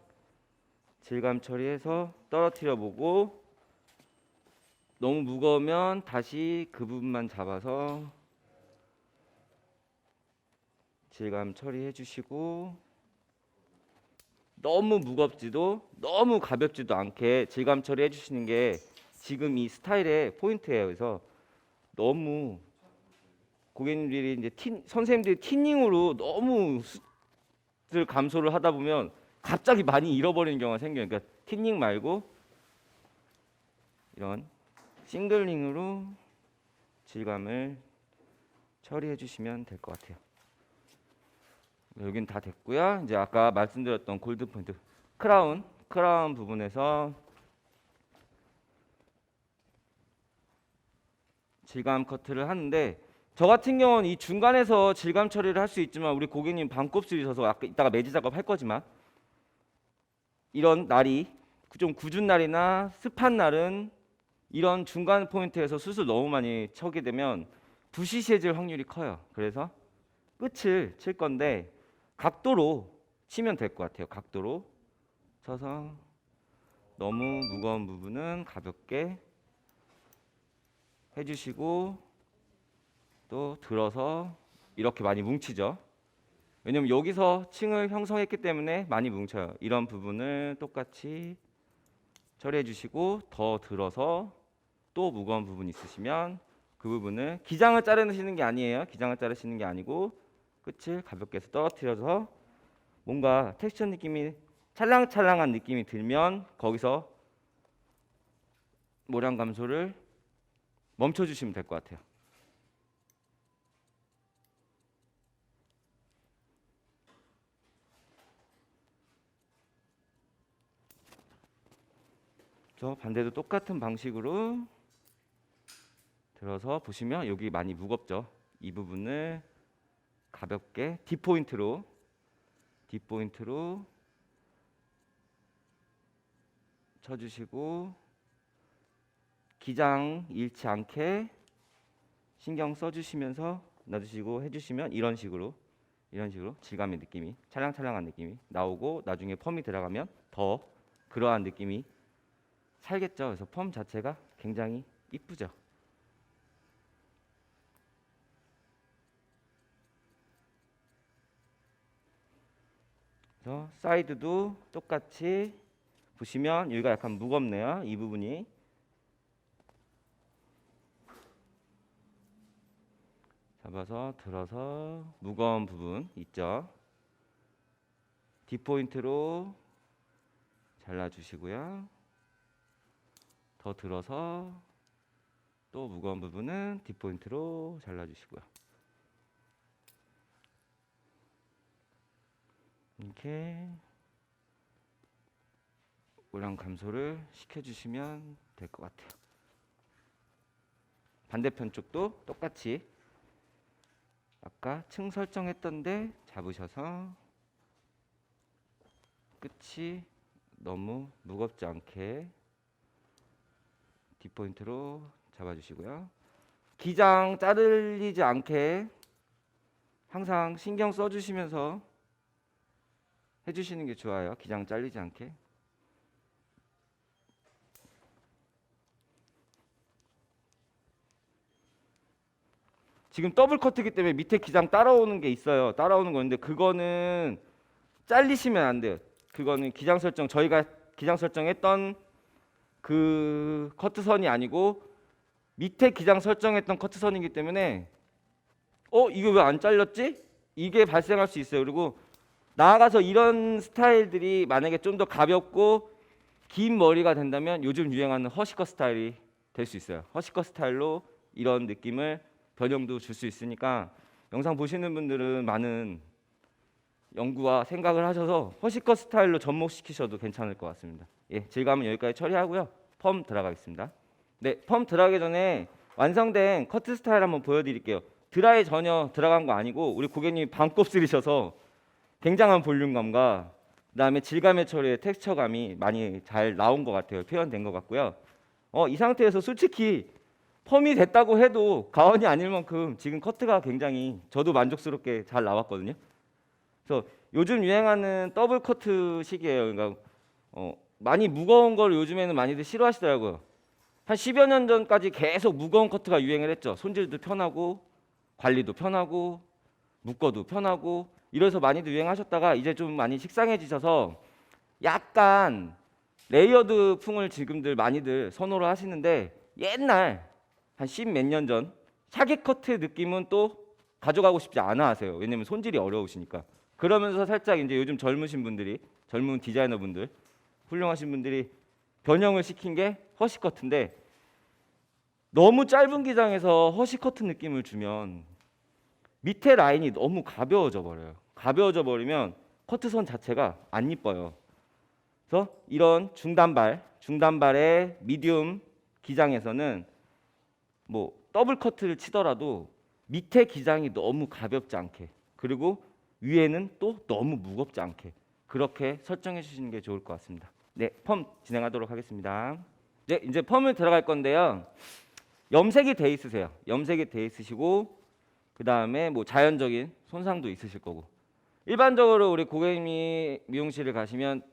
질감 처리해서 떨어뜨려 보고, 너무 무거우면 다시 그 부분만 잡아서 질감 처리해 주시고, 너무 무겁지도 너무 가볍지도 않게 질감 처리해 주시는 게 지금 이 스타일의 포인트예요. 그래서 너무 고객님들이 이제 선생님들이 티닝으로 너무 숫을 감소를 하다 보면 갑자기 많이 잃어버리는 경우가 생겨요. 그러니까 티닝 말고 이런 싱글링으로 질감을 처리해 주시면 될 것 같아요. 여긴 다 됐고요. 이제 아까 말씀드렸던 골드 포인트 크라운 부분에서 질감 커트를 하는데, 저 같은 경우는 이 중간에서 질감 처리를 할 수 있지만 우리 고객님 반곱슬이셔서 아까 이따가 매지 작업 할 거지만, 이런 날이 좀 굳은 날이나 습한 날은 이런 중간 포인트에서 숱을 너무 많이 쳐게 되면 부시시해질 확률이 커요. 그래서 끝을 칠 건데 각도로 치면 될 것 같아요. 각도로 쳐서 너무 무거운 부분은 가볍게 해주시고, 또 들어서 이렇게 많이 뭉치죠. 왜냐면 여기서 층을 형성했기 때문에 많이 뭉쳐요. 이런 부분을 똑같이 처리해 주시고, 더 들어서 또 무거운 부분 있으시면 그 부분을, 기장을 자르시는 게 아니에요. 기장을 자르시는 게 아니고 끝을 가볍게 해서 떨어뜨려서 뭔가 텍스처 느낌이 찰랑찰랑한 느낌이 들면 거기서 모량 감소를 멈춰 주시면 될 것 같아요. 저 반대도 똑같은 방식으로 들어서 보시면 여기 많이 무겁죠. 이 부분을 가볍게 뒷포인트로 쳐주시고, 기장 잃지 않게 신경 써주시면서 놔주시고 해주시면 이런 식으로 질감의 느낌이, 찰랑찰랑한 느낌이 나오고, 나중에 펌이 들어가면 더 그러한 느낌이 살겠죠. 그래서 펌 자체가 굉장히 이쁘죠. 그래서 사이드도 똑같이 보시면 여기가 약간 무겁네요. 이 부분이 잡아서 들어서 무거운 부분 있죠. 뒷포인트로 잘라주시고요. 더 들어서 또 무거운 부분은 뒷포인트로 잘라주시고요. 이렇게 모량 감소를 시켜주시면 될 것 같아요. 반대편 쪽도 똑같이 아까 층 설정했던데 잡으셔서 끝이 너무 무겁지 않게 뒷포인트로 잡아주시고요. 기장 자르지 않게 항상 신경 써주시면서 해주시는 게 좋아요. 기장 잘리지 않게. 지금 더블 커트이기 때문에 밑에 기장 따라오는 게 있어요. 따라오는 건데 그거는 잘리시면 안 돼요. 그거는 기장 설정, 저희가 기장 설정했던 그 커트선이 아니고 밑에 기장 설정했던 커트선이기 때문에 이거 왜 안 잘렸지? 이게 발생할 수 있어요. 그리고 나아가서 이런 스타일들이 만약에 좀 더 가볍고 긴 머리가 된다면 요즘 유행하는 허쉬컷 스타일이 될 수 있어요. 허쉬컷 스타일로 이런 느낌을 변형도 줄 수 있으니까 영상 보시는 분들은 많은 연구와 생각을 하셔서 허쉬컷 스타일로 접목시키셔도 괜찮을 것 같습니다. 예, 질감은 여기까지 처리하고요. 펌 들어가겠습니다. 네, 펌 들어가기 전에 완성된 커트 스타일 한번 보여드릴게요. 드라이 전혀 들어간 거 아니고 우리 고객님이 반곱슬이셔서 굉장한 볼륨감과 그다음에 질감의 처리의 텍스처감이 많이 잘 나온 것 같아요. 표현된 것 같고요. 이 상태에서 솔직히 펌이 됐다고 해도 가언이 아닐 만큼 지금 커트가 굉장히 저도 만족스럽게 잘 나왔거든요. 그래서 요즘 유행하는 더블 커트식이에요. 그러니까 많이 무거운 걸 요즘에는 많이들 싫어하시더라고요. 한 10여 년 전까지 계속 무거운 커트가 유행을 했죠. 손질도 편하고 관리도 편하고 묶어도 편하고 이래서 많이들 유행하셨다가 이제 좀 많이 식상해지셔서 약간 레이어드 풍을 지금들 많이들 선호를 하시는데 옛날 한 10 몇 년 전 샤기 커트 느낌은 또 가져가고 싶지 않아 하세요. 왜냐면 손질이 어려우시니까. 그러면서 살짝 이제 요즘 젊으신 분들이 젊은 디자이너 분들 훌륭하신 분들이 변형을 시킨 게 허쉬 커트인데 너무 짧은 기장에서 허쉬 커트 느낌을 주면 밑에 라인이 너무 가벼워져 버려요. 가벼워져 버리면 커트선 자체가 안 이뻐요. 그래서 이런 중단발의 미디움 기장에서는 뭐 더블 커트를 치더라도 밑에 기장이 너무 가볍지 않게 그리고 위에는 또 너무 무겁지 않게 그렇게 설정해 주시는 게 좋을 것 같습니다. 네, 펌 진행하도록 하겠습니다. 네, 이제 펌을 들어갈 건데요. 염색이 돼 있으세요. 염색이 돼 있으시고 그 다음에 뭐 자연적인 손상도 있으실 거고 일반적으로 우리 고객님이 미용실을 가시면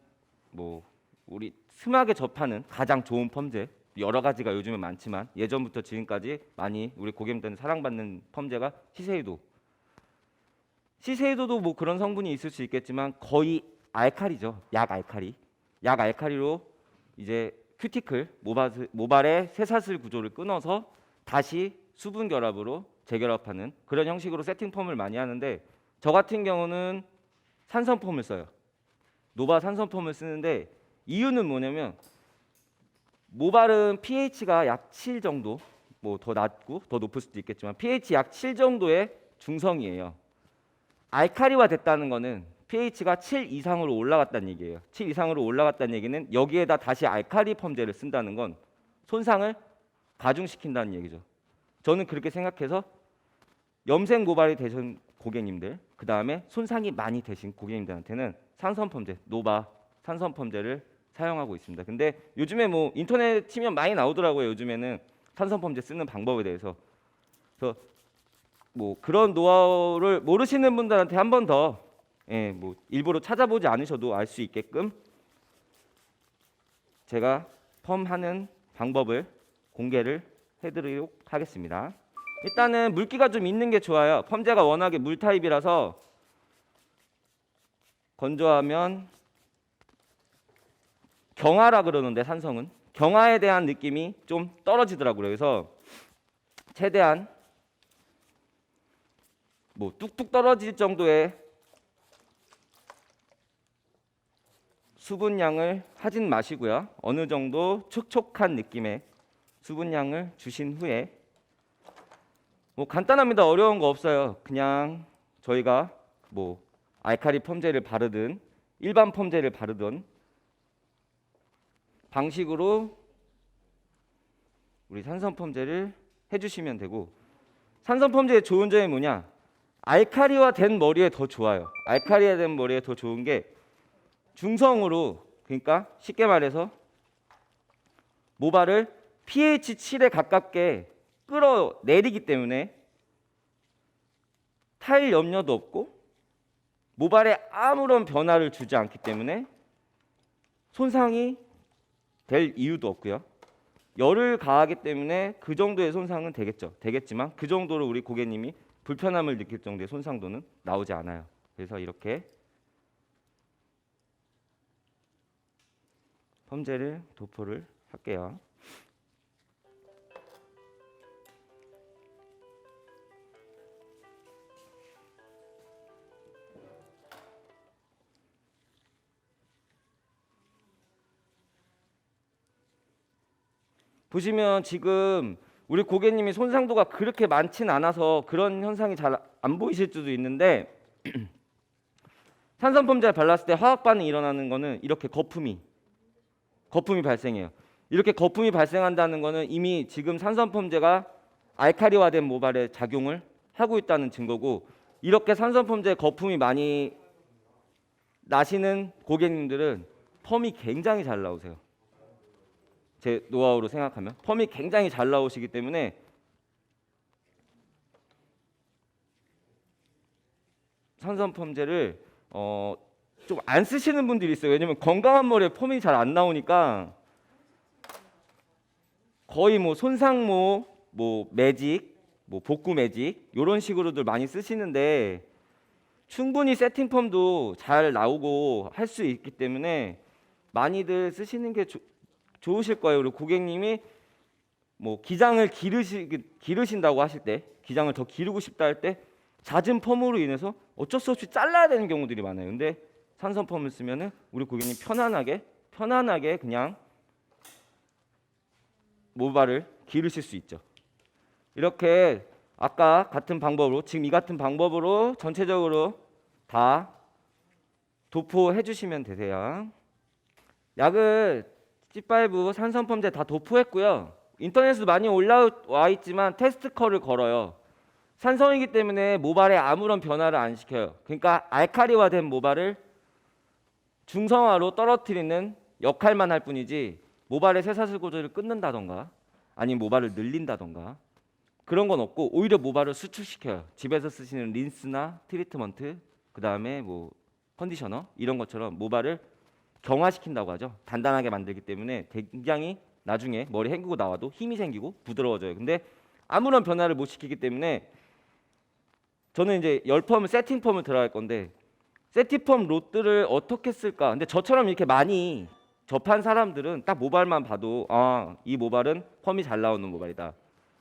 뭐 우리 스마게 접하는 가장 좋은 펌제 여러 가지가 요즘에 많지만 예전부터 지금까지 많이 우리 고객님들은 사랑받는 펌제가 시세이도도 뭐 그런 성분이 있을 수 있겠지만 거의 알칼리죠. 약 알칼리로 이제 큐티클 모발의 쇠사슬 구조를 끊어서 다시 수분 결합으로 재결합하는 그런 형식으로 세팅 펌을 많이 하는데 저 같은 경우는 산성 펌을 써요. 노바 산성 펌을 쓰는데 이유는 뭐냐면 모발은 pH가 약 7 정도 뭐 더 낮고 더 높을 수도 있겠지만 pH 약 7 정도의 중성이에요. 알칼리화 됐다는 거는 pH가 7 이상으로 올라갔다는 얘기예요. 7 이상으로 올라갔다는 얘기는 여기에다 다시 알칼리 펌제를 쓴다는 건 손상을 가중시킨다는 얘기죠. 저는 그렇게 생각해서 염색 모발이 되신 고객님들, 그 다음에 손상이 많이 되신 고객님들한테는 산성 펌제, 노바 산성 펌제를 사용하고 있습니다. 근데 요즘에 뭐 인터넷 치면 많이 나오더라고요. 요즘에는 산성 펌제 쓰는 방법에 대해서. 그래서 뭐 그런 노하우를 모르시는 분들한테 한 번 더 뭐 일부러 찾아보지 않으셔도 알 수 있게끔 제가 펌하는 방법을 공개를 해드리도록 하겠습니다. 일단은 물기가 좀 있는 게 좋아요. 펌제가 워낙에 물 타입이라서 건조하면 경화라 그러는데 산성은 경화에 대한 느낌이 좀 떨어지더라고요. 그래서 최대한 뭐 뚝뚝 떨어질 정도의 수분량을 하진 마시고요. 어느 정도 촉촉한 느낌의 수분량을 주신 후에 뭐 간단합니다. 어려운 거 없어요. 그냥 저희가 뭐 알칼리 펌제를 바르든 일반 펌제를 바르든 방식으로 우리 산성 펌제를 해주시면 되고 산성 펌제의 좋은 점이 뭐냐? 알칼리화 된 머리에 더 좋아요. 알칼리화 된 머리에 더 좋은 게 중성으로 그러니까 쉽게 말해서 모발을 pH 7에 가깝게 끌어내리기 때문에 탈 염려도 없고 모발에 아무런 변화를 주지 않기 때문에 손상이 될 이유도 없고요. 열을 가하기 때문에 그 정도의 손상은 되겠지만 그 정도로 우리 고객님이 불편함을 느낄 정도의 손상도는 나오지 않아요. 그래서 이렇게 펌제를 도포를 할게요. 보시면 지금 우리 고객님이 손상도가 그렇게 많진 않아서 그런 현상이 잘 안 보이실 수도 있는데 산성 펌제를 발랐을 때 화학 반응이 일어나는 거는 이렇게 거품이 발생해요. 이렇게 거품이 발생한다는 거는 이미 지금 산성 펌제가 알카리화된 모발에 작용을 하고 있다는 증거고, 이렇게 산성 펌제 거품이 많이 나시는 고객님들은 펌이 굉장히 잘 나오세요. 제 노하우로 생각하면 펌이 굉장히 잘 나오시기 때문에 산성 펌제를 좀 안 쓰시는 분들이 있어요. 왜냐면 건강한 머리에 펌이 잘 안 나오니까 거의 뭐 손상모, 뭐 매직, 뭐 복구 매직 이런 식으로들 많이 쓰시는데, 충분히 세팅 펌도 잘 나오고 할 수 있기 때문에 많이들 쓰시는 게 좋으실 거예요. 그리고 고객님이 뭐 기장을 기르신다고 하실 때, 기장을 더 기르고 싶다 할 때 잦은 펌으로 인해서 어쩔 수 없이 잘라야 되는 경우들이 많아요. 근데 산성 펌을 쓰면은 우리 고객님 편안하게 그냥 모발을 기르실 수 있죠. 이렇게 아까 같은 방법으로, 지금 이 같은 방법으로 전체적으로 다 도포해 주시면 되세요. 약을 C5 산성 펌제 다 도포했고요. 인터넷에도 많이 올라와 있지만 테스트 컬을 걸어요. 산성이기 때문에 모발에 아무런 변화를 안 시켜요. 그러니까 알카리화된 모발을 중성화로 떨어뜨리는 역할만 할 뿐이지 모발의 쇠사슬 구조를 끊는다던가 아니면 모발을 늘린다던가 그런 건 없고, 오히려 모발을 수축시켜요. 집에서 쓰시는 린스나 트리트먼트, 그 다음에 뭐 컨디셔너 이런 것처럼 모발을 경화시킨다고 하죠. 단단하게 만들기 때문에 굉장히 나중에 머리 헹구고 나와도 힘이 생기고 부드러워져요. 근데 아무런 변화를 못 시키기 때문에 저는 이제 열펌을 세팅 펌을 들어갈 건데, 세팅 펌 롯들을 어떻게 쓸까? 근데 저처럼 이렇게 많이 접한 사람들은 딱 모발만 봐도 이 모발은 펌이 잘 나오는 모발이다,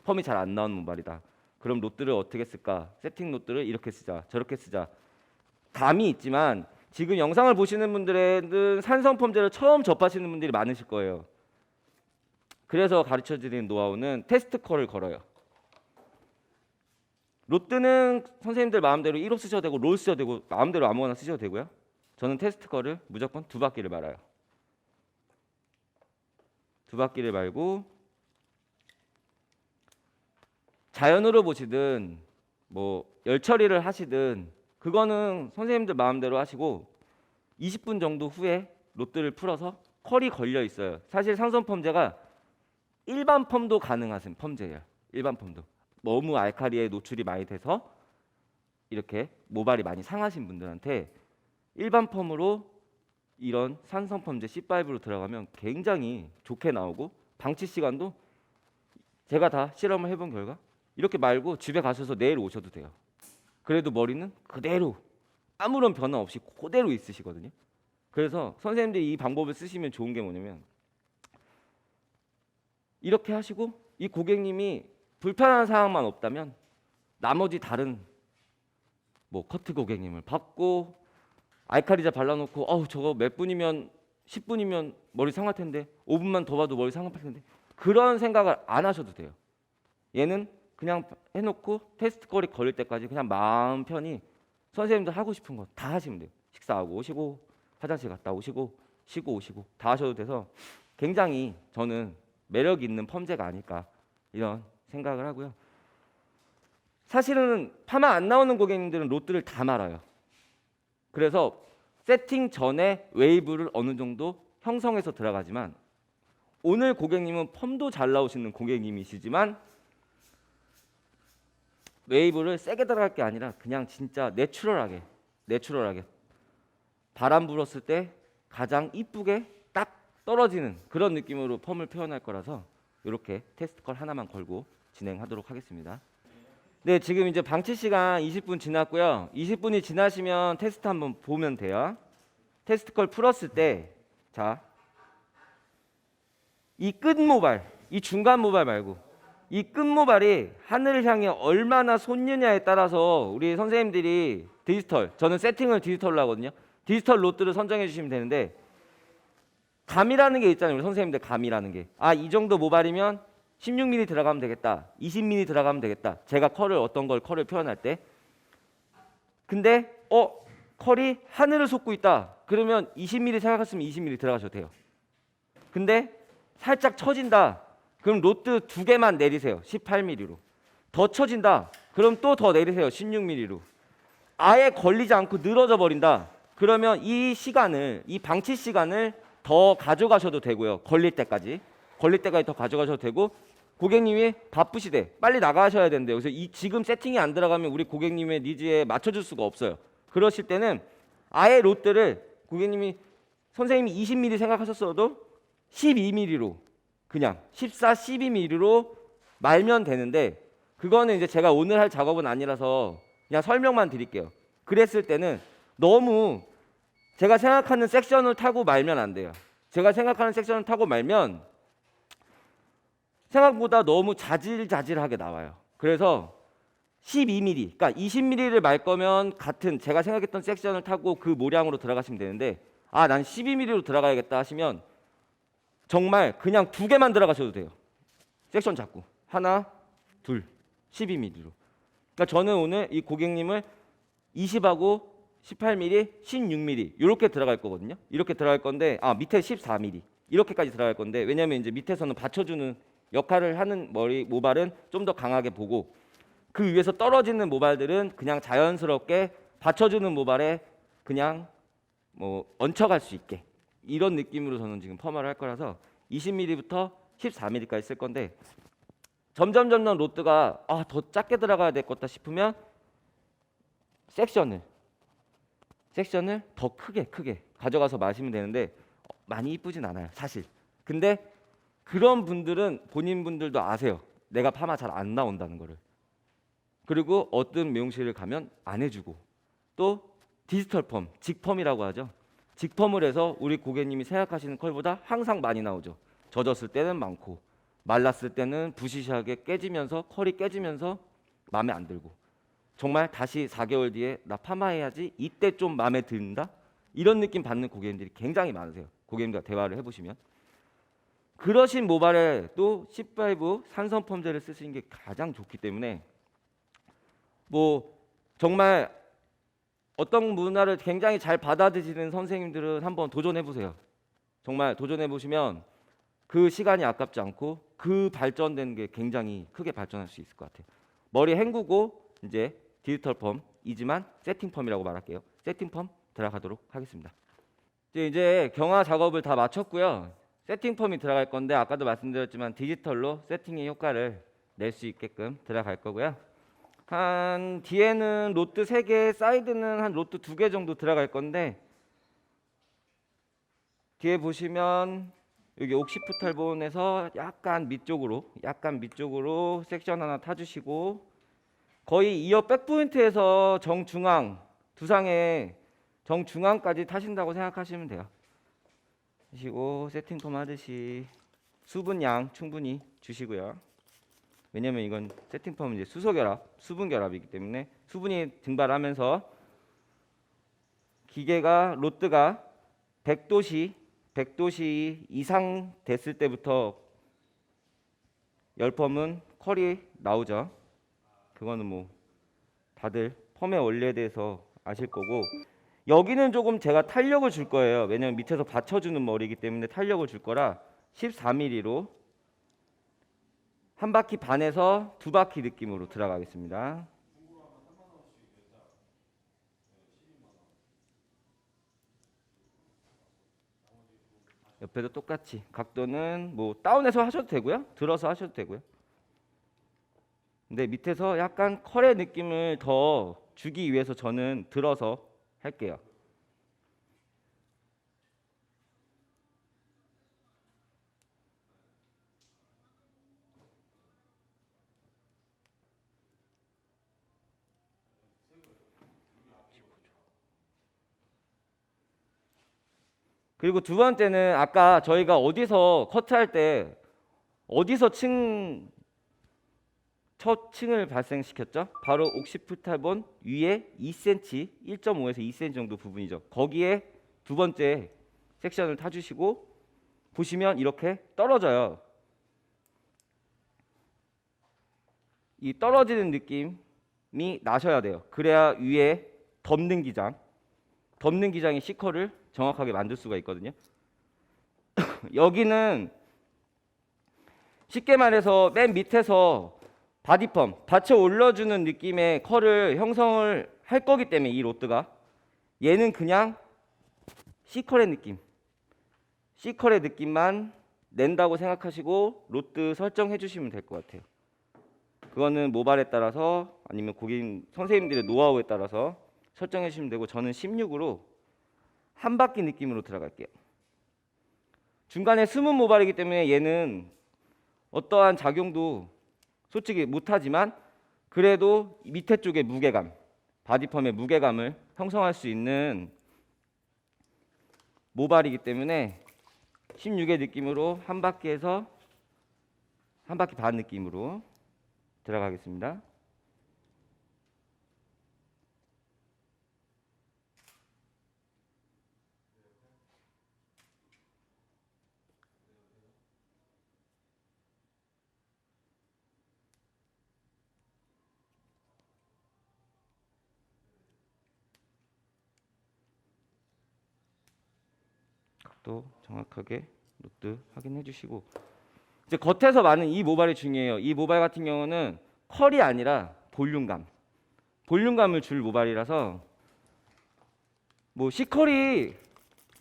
펌이 잘 안 나오는 모발이다. 그럼 롯들을 어떻게 쓸까? 세팅 롯들을 이렇게 쓰자, 저렇게 쓰자. 감이 있지만 지금 영상을 보시는 분들은 산성 펌제를 처음 접하시는 분들이 많으실 거예요. 그래서 가르쳐드리는 노하우는 테스트 컬을 걸어요. 롯드는 선생님들 마음대로 1호 쓰셔도 되고 롤 쓰셔도 되고 마음대로 아무거나 쓰셔도 되고요. 저는 테스트 컬을 무조건 2바퀴를 말아요. 2바퀴를 말고 자연으로 보시든 뭐 열 처리를 하시든 그거는 선생님들 마음대로 하시고 20분 정도 후에 롯들을 풀어서 컬이 걸려 있어요. 사실 산성 펌제가 일반 펌도 가능한 펌제예요. 일반 펌도. 너무 알카리에 노출이 많이 돼서 이렇게 모발이 많이 상하신 분들한테 일반 펌으로 이런 산성 펌제 C5로 들어가면 굉장히 좋게 나오고, 방치 시간도 제가 다 실험을 해본 결과 이렇게 말고 집에 가셔서 내일 오셔도 돼요. 그래도 머리는 그대로 아무런 변화 없이 그대로 있으시거든요. 그래서 선생님들이 이 방법을 쓰시면 좋은 게 뭐냐면, 이렇게 하시고 이 고객님이 불편한 사항만 없다면 나머지 다른 뭐 커트 고객님을 받고 알카리자 발라놓고 저거 몇 분이면 10분이면 머리 상할 텐데 5분만 더 봐도 머리 상할 텐데 그런 생각을 안 하셔도 돼요. 얘는 그냥 해놓고 테스트 컬이 걸릴 때까지 그냥 마음 편히 선생님들 하고 싶은 거 다 하시면 돼요. 식사하고 오시고 화장실 갔다 오시고 쉬고 오시고 다 하셔도 돼서 굉장히 저는 매력 있는 펌제가 아닐까 이런 생각을 하고요. 사실은 파마 안 나오는 고객님들은 롯들을 다 말아요. 그래서 세팅 전에 웨이브를 어느 정도 형성해서 들어가지만, 오늘 고객님은 펌도 잘 나오시는 고객님이시지만 웨이브를 세게 들어갈 게 아니라 그냥 진짜 내추럴하게 바람 불었을 때 가장 이쁘게 딱 떨어지는 그런 느낌으로 펌을 표현할 거라서 이렇게 테스트 컬 하나만 걸고 진행하도록 하겠습니다. 네, 지금 이제 방치 시간 20분 지났고요. 20분이 지나시면 테스트 한번 보면 돼요. 테스트 컬 풀었을 때, 자, 이 끝 모발, 이 중간 모발 말고 이 끝 모발이 하늘을 향해 얼마나 솟느냐에 따라서 우리 선생님들이 디지털, 저는 세팅을 디지털로 하거든요. 디지털 롯들을 선정해 주시면 되는데, 감이라는 게 있잖아요. 우리 선생님들 감이라는 게. 아, 이 정도 모발이면 16mm 들어가면 되겠다. 20mm 들어가면 되겠다. 제가 컬을 표현할 때. 근데 컬이 하늘을 솟고 있다. 그러면 20mm 생각했으면 20mm 들어가셔도 돼요. 근데 살짝 처진다. 그럼 로트 2개만 내리세요. 18mm로. 더 처진다. 그럼 또 더 내리세요. 16mm로. 아예 걸리지 않고 늘어져 버린다. 그러면 이 방치 시간을 더 가져가셔도 되고요. 걸릴 때까지 더 가져가셔도 되고, 고객님이 바쁘시대. 빨리 나가셔야 된대요. 그래서 지금 세팅이 안 들어가면 우리 고객님의 니즈에 맞춰줄 수가 없어요. 그러실 때는 아예 롯들을 고객님이 선생님이 20mm 생각하셨어도 12mm로 그냥 14, 12mm로 말면 되는데, 그거는 이제 제가 오늘 할 작업은 아니라서 그냥 설명만 드릴게요. 그랬을 때는 너무 제가 생각하는 섹션을 타고 말면 안 돼요. 제가 생각하는 섹션을 타고 말면 생각보다 너무 자질자질하게 나와요. 그래서 12mm, 그러니까 20mm를 말 거면 같은 제가 생각했던 섹션을 타고 그 모량으로 들어가시면 되는데, 아, 난 12mm로 들어가야겠다 하시면 정말 그냥 2개만 들어가셔도 돼요. 섹션 잡고 하나, 둘, 12mm로. 그러니까 저는 오늘 이 고객님을 20하고 18mm, 16mm 이렇게 들어갈 거거든요. 이렇게 들어갈 건데, 밑에 14mm 이렇게까지 들어갈 건데, 왜냐하면 이제 밑에서는 받쳐주는 역할을 하는 모발은 좀 더 강하게 보고, 그 위에서 떨어지는 모발들은 그냥 자연스럽게 받쳐주는 모발에 그냥 뭐 얹혀갈 수 있게, 이런 느낌으로 저는 지금 펌을 할 거라서 20mm부터 14mm까지 쓸 건데, 점점 로트가 더 작게 들어가야 될 것 같다 싶으면 섹션을 더 크게 가져가서 마시면 되는데, 많이 이쁘진 않아요, 사실. 근데 그런 분들은 본인 분들도 아세요. 내가 파마 잘 안 나온다는 거를. 그리고 어떤 미용실을 가면 안 해주고, 또 디지털 펌, 직펌이라고 하죠. 직펌을 해서 우리 고객님이 생각하시는 컬보다 항상 많이 나오죠. 젖었을 때는 많고, 말랐을 때는 부시시하게 깨지면서, 컬이 깨지면서 마음에 안 들고, 정말 다시 4개월 뒤에 나 파마해야지, 이때 좀 마음에 든다, 이런 느낌 받는 고객님들이 굉장히 많으세요. 고객님과 대화를 해보시면. 그러신 모발에 또 C5 산성 펌제를 쓰시는 게 가장 좋기 때문에, 뭐 정말 어떤 문화를 굉장히 잘 받아들이는 선생님들은 한번 도전해 보세요. 정말 도전해 보시면 그 시간이 아깝지 않고 그 발전된 게 굉장히 크게 발전할 수 있을 것 같아요. 머리 헹구고 이제 디지털 펌이지만 세팅 펌이라고 말할게요. 세팅 펌 들어가도록 하겠습니다. 이제 경화 작업을 다 마쳤고요. 세팅 펌이 들어갈 건데, 아까도 말씀드렸지만 디지털로 세팅의 효과를 낼 수 있게끔 들어갈 거고요. 한 뒤에는 로트 3개, 사이드는 한 로트 2개 정도 들어갈 건데, 뒤에 보시면 여기 옥시프탈본에서 약간 밑쪽으로 섹션 하나 타주시고, 거의 이어 백포인트에서 정중앙, 두상의 정중앙까지 타신다고 생각하시면 돼요. 하시고 세팅폼 하듯이 수분량 충분히 주시고요. 왜냐면 이건 세팅폼은 이제 수소결합, 수분결합이기 때문에 수분이 증발하면서 기계가 로트가 100도씨 이상 됐을 때부터 열펌은 컬이 나오죠. 그거는 뭐 다들 펌의 원리에 대해서 아실 거고, 여기는 조금 제가 탄력을 줄 거예요. 왜냐면 밑에서 받쳐주는 머리이기 때문에 탄력을 줄 거라 14mm로 한 바퀴 반에서 2바퀴 느낌으로 들어가겠습니다. 옆에도 똑같이 각도는 뭐 다운해서 하셔도 되고요, 들어서 하셔도 되고요. 근데 밑에서 약간 컬의 느낌을 더 주기 위해서 저는 들어서 할게요. 그리고 두 번째는 아까 저희가 어디서 커트할 때 어디서 첫 층을 발생시켰죠? 바로 옥시프탈본 위에 2cm, 1.5에서 2cm 정도 부분이죠. 거기에 두 번째 섹션을 타주시고, 보시면 이렇게 떨어져요. 이 떨어지는 느낌이 나셔야 돼요. 그래야 위에 덮는 기장의 C컬을 정확하게 만들 수가 있거든요. 여기는 쉽게 말해서 맨 밑에서 바디펌, 받쳐 올려주는 느낌의 컬을 형성을 할 거기 때문에 이 로드가 얘는 그냥 C컬의 느낌만 낸다고 생각하시고 로드 설정해 주시면 될 것 같아요. 그거는 모발에 따라서 아니면 고객님 선생님들의 노하우에 따라서 설정해 주시면 되고 저는 16으로 한 바퀴 느낌으로 들어갈게요. 중간에 숨은 모발이기 때문에 얘는 어떠한 작용도 솔직히 못하지만 그래도 밑에 쪽의 무게감, 바디펌의 무게감을 형성할 수 있는 모발이기 때문에 16의 느낌으로 한 바퀴에서 한 바퀴 반 느낌으로 들어가겠습니다. 각도 정확하게 노트 확인해 주시고 이제 겉에서 많은 이 모발이 중요해요. 이 모발 같은 경우는 컬이 아니라 볼륨감을 줄 모발이라서 뭐 C컬이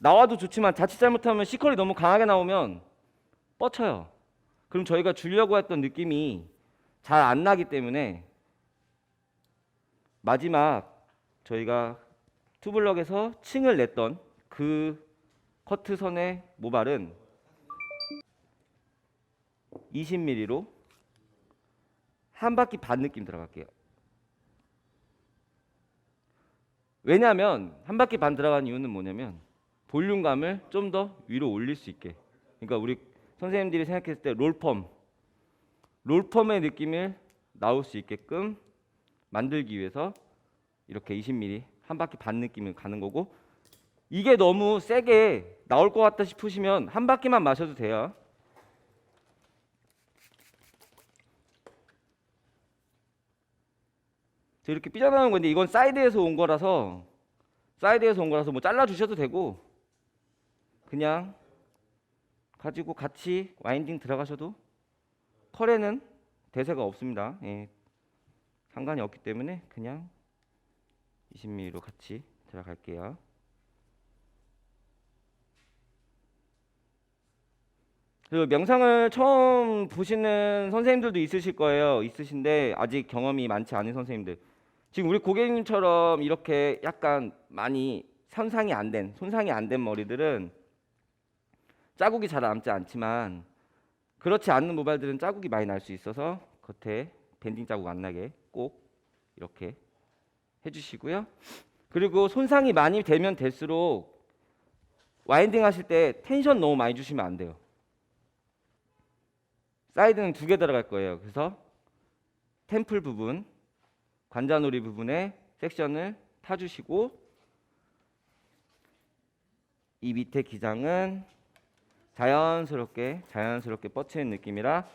나와도 좋지만 자칫 잘못하면 C컬이 너무 강하게 나오면 뻗쳐요. 그럼 저희가 주려고 했던 느낌이 잘 안 나기 때문에 마지막 저희가 투블럭에서 층을 냈던 그 커트선의 모발은 20mm로 한 바퀴 반 느낌 들어갈게요. 왜냐하면 한 바퀴 반 들어간 이유는 뭐냐면 볼륨감을 좀 더 위로 올릴 수 있게. 그러니까 우리 선생님들이 생각했을 때 롤펌의 느낌을 나올 수 있게끔 만들기 위해서 이렇게 20mm 한 바퀴 반 느낌을 가는 거고 이게 너무 세게 나올 것 같다 싶으시면 한 바퀴만 마셔도 돼요. 이렇게 삐져나오는 건데 이건 사이드에서 온 거라서 뭐 잘라 주셔도 되고 그냥 가지고 같이 와인딩 들어가셔도 컬에는 대세가 없습니다. 예, 상관이 없기 때문에 그냥 20mm로 같이 들어갈게요. 그리고 명상을 처음 보시는 선생님들도 있으실 거예요. 있으신데 아직 경험이 많지 않은 선생님들. 지금 우리 고객님처럼 이렇게 약간 많이 손상이 안 된 머리들은 자국이 잘 남지 않지만 그렇지 않는 모발들은 자국이 많이 날 수 있어서 겉에 밴딩 자국 안 나게 꼭 이렇게 해주시고요. 그리고 손상이 많이 되면 될수록 와인딩 하실 때 텐션 너무 많이 주시면 안 돼요. 사이드는 2개 들어갈 거예요. 그래서 템플 부분, 관자놀이 부분에 섹션을 타주시고 이 밑에 기장은 자연스럽게 뻗치는 느낌이라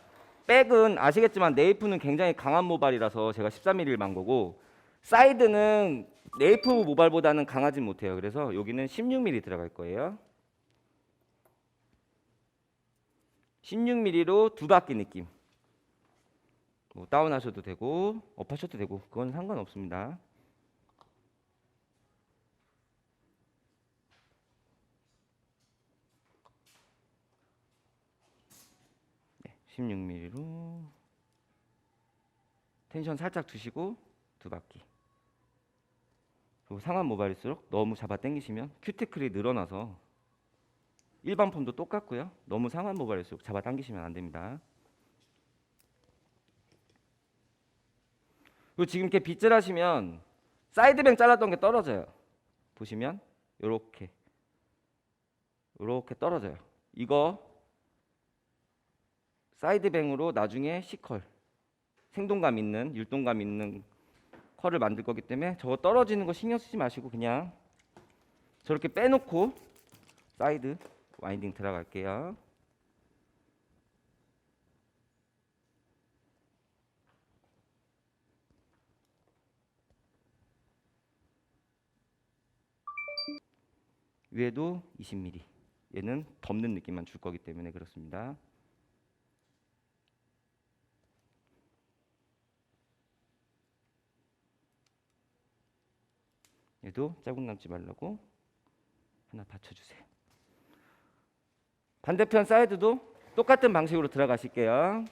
백은 아시겠지만 네이프는 굉장히 강한 모발이라서 제가 13mm를 만 거고 사이드는 네이프 모발보다는 강하지 못해요. 그래서 여기는 16mm 들어갈 거예요. 16mm로 2바퀴 느낌. 뭐 다운하셔도 되고 업하셔도 되고 그건 상관없습니다. 네, 16mm로 텐션 살짝 두시고 2바퀴. 그리고 상한 모발일수록 너무 잡아 당기시면 큐티클이 늘어나서 일반 펌도 똑같고요. 너무 상한 모발일수록 잡아 당기시면 안 됩니다. 그리고 지금 이렇게 빗질 하시면 사이드뱅 잘랐던 게 떨어져요. 보시면 요렇게 떨어져요. 이거 사이드뱅으로 나중에 C컬 생동감 있는 율동감 있는 컬을 만들 거기 때문에 저거 떨어지는 거 신경 쓰지 마시고 그냥 저렇게 빼놓고 사이드 와인딩 들어갈게요. 위에도 20mm. 얘는 덮는 느낌만 줄 거기 때문에 그렇습니다. 얘도 자국 남지 말라고 하나 받쳐주세요. 반대편 사이드도 똑같은 방식으로 들어가실게요.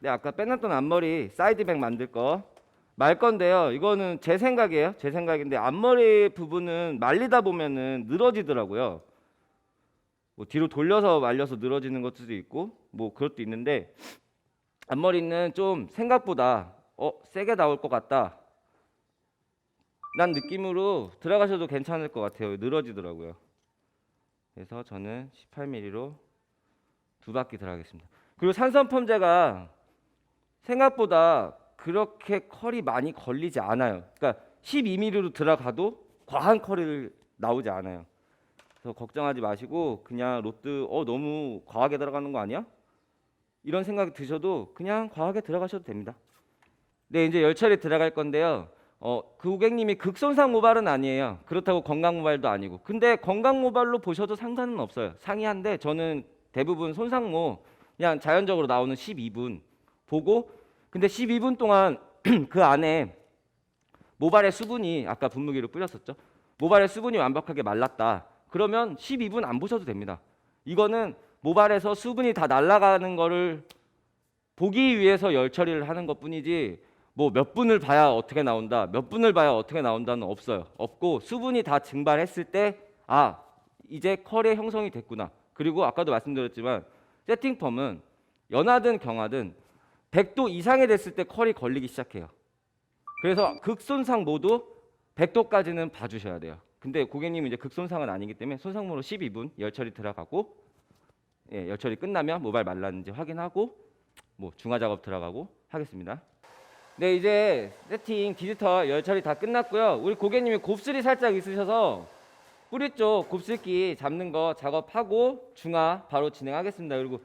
네, 아까 빼놨던 앞머리 사이드백 만들 거 말 건데요. 이거는 제 생각이에요. 제 생각인데 앞머리 부분은 말리다 보면은 늘어지더라고요. 뭐 뒤로 돌려서 말려서 늘어지는 것도 있고 뭐 그것도 있는데 앞머리는 좀 생각보다 세게 나올 것 같다 난 느낌으로 들어가셔도 괜찮을 것 같아요. 늘어지더라고요. 그래서 저는 18mm로 두 바퀴 들어가겠습니다. 그리고 산성 펌제가 생각보다 그렇게 컬이 많이 걸리지 않아요. 그러니까 12mm로 들어가도 과한 컬이 나오지 않아요. 그래서 걱정하지 마시고 그냥 로트 너무 과하게 들어가는 거 아니야? 이런 생각이 드셔도 그냥 과하게 들어가셔도 됩니다. 네, 이제 열처리 들어갈 건데요. 그 고객님이 극손상 모발은 아니에요. 그렇다고 건강 모발도 아니고. 근데 건강 모발로 보셔도 상관은 없어요. 상이한데 저는 대부분 손상모 그냥 자연적으로 나오는 12분 보고 근데 12분 동안 그 안에 모발의 수분이 아까 분무기로 뿌렸었죠. 모발의 수분이 완벽하게 말랐다. 그러면 12분 안 보셔도 됩니다. 이거는 모발에서 수분이 다 날아가는 거를 보기 위해서 열 처리를 하는 것뿐이지 뭐 몇 분을 봐야 어떻게 나온다, 몇 분을 봐야 어떻게 나온다는 없어요. 없고 수분이 다 증발했을 때 이제 컬의 형성이 됐구나. 그리고 아까도 말씀드렸지만 세팅펌은 연하든 경하든 100도 이상이 됐을 때 컬이 걸리기 시작해요. 그래서 극손상 모두 100도까지는 봐주셔야 돼요. 근데 고객님은 이제 극손상은 아니기 때문에 손상모로 12분 열처리 들어가고 열처리 끝나면 모발 말랐는지 확인하고 뭐 중화 작업 들어가고 하겠습니다. 네, 이제 세팅 디지털 열처리 다 끝났고요. 우리 고객님이 곱슬이 살짝 있으셔서 뿌리 쪽 곱슬기 잡는 거 작업하고 중화 바로 진행하겠습니다. 그리고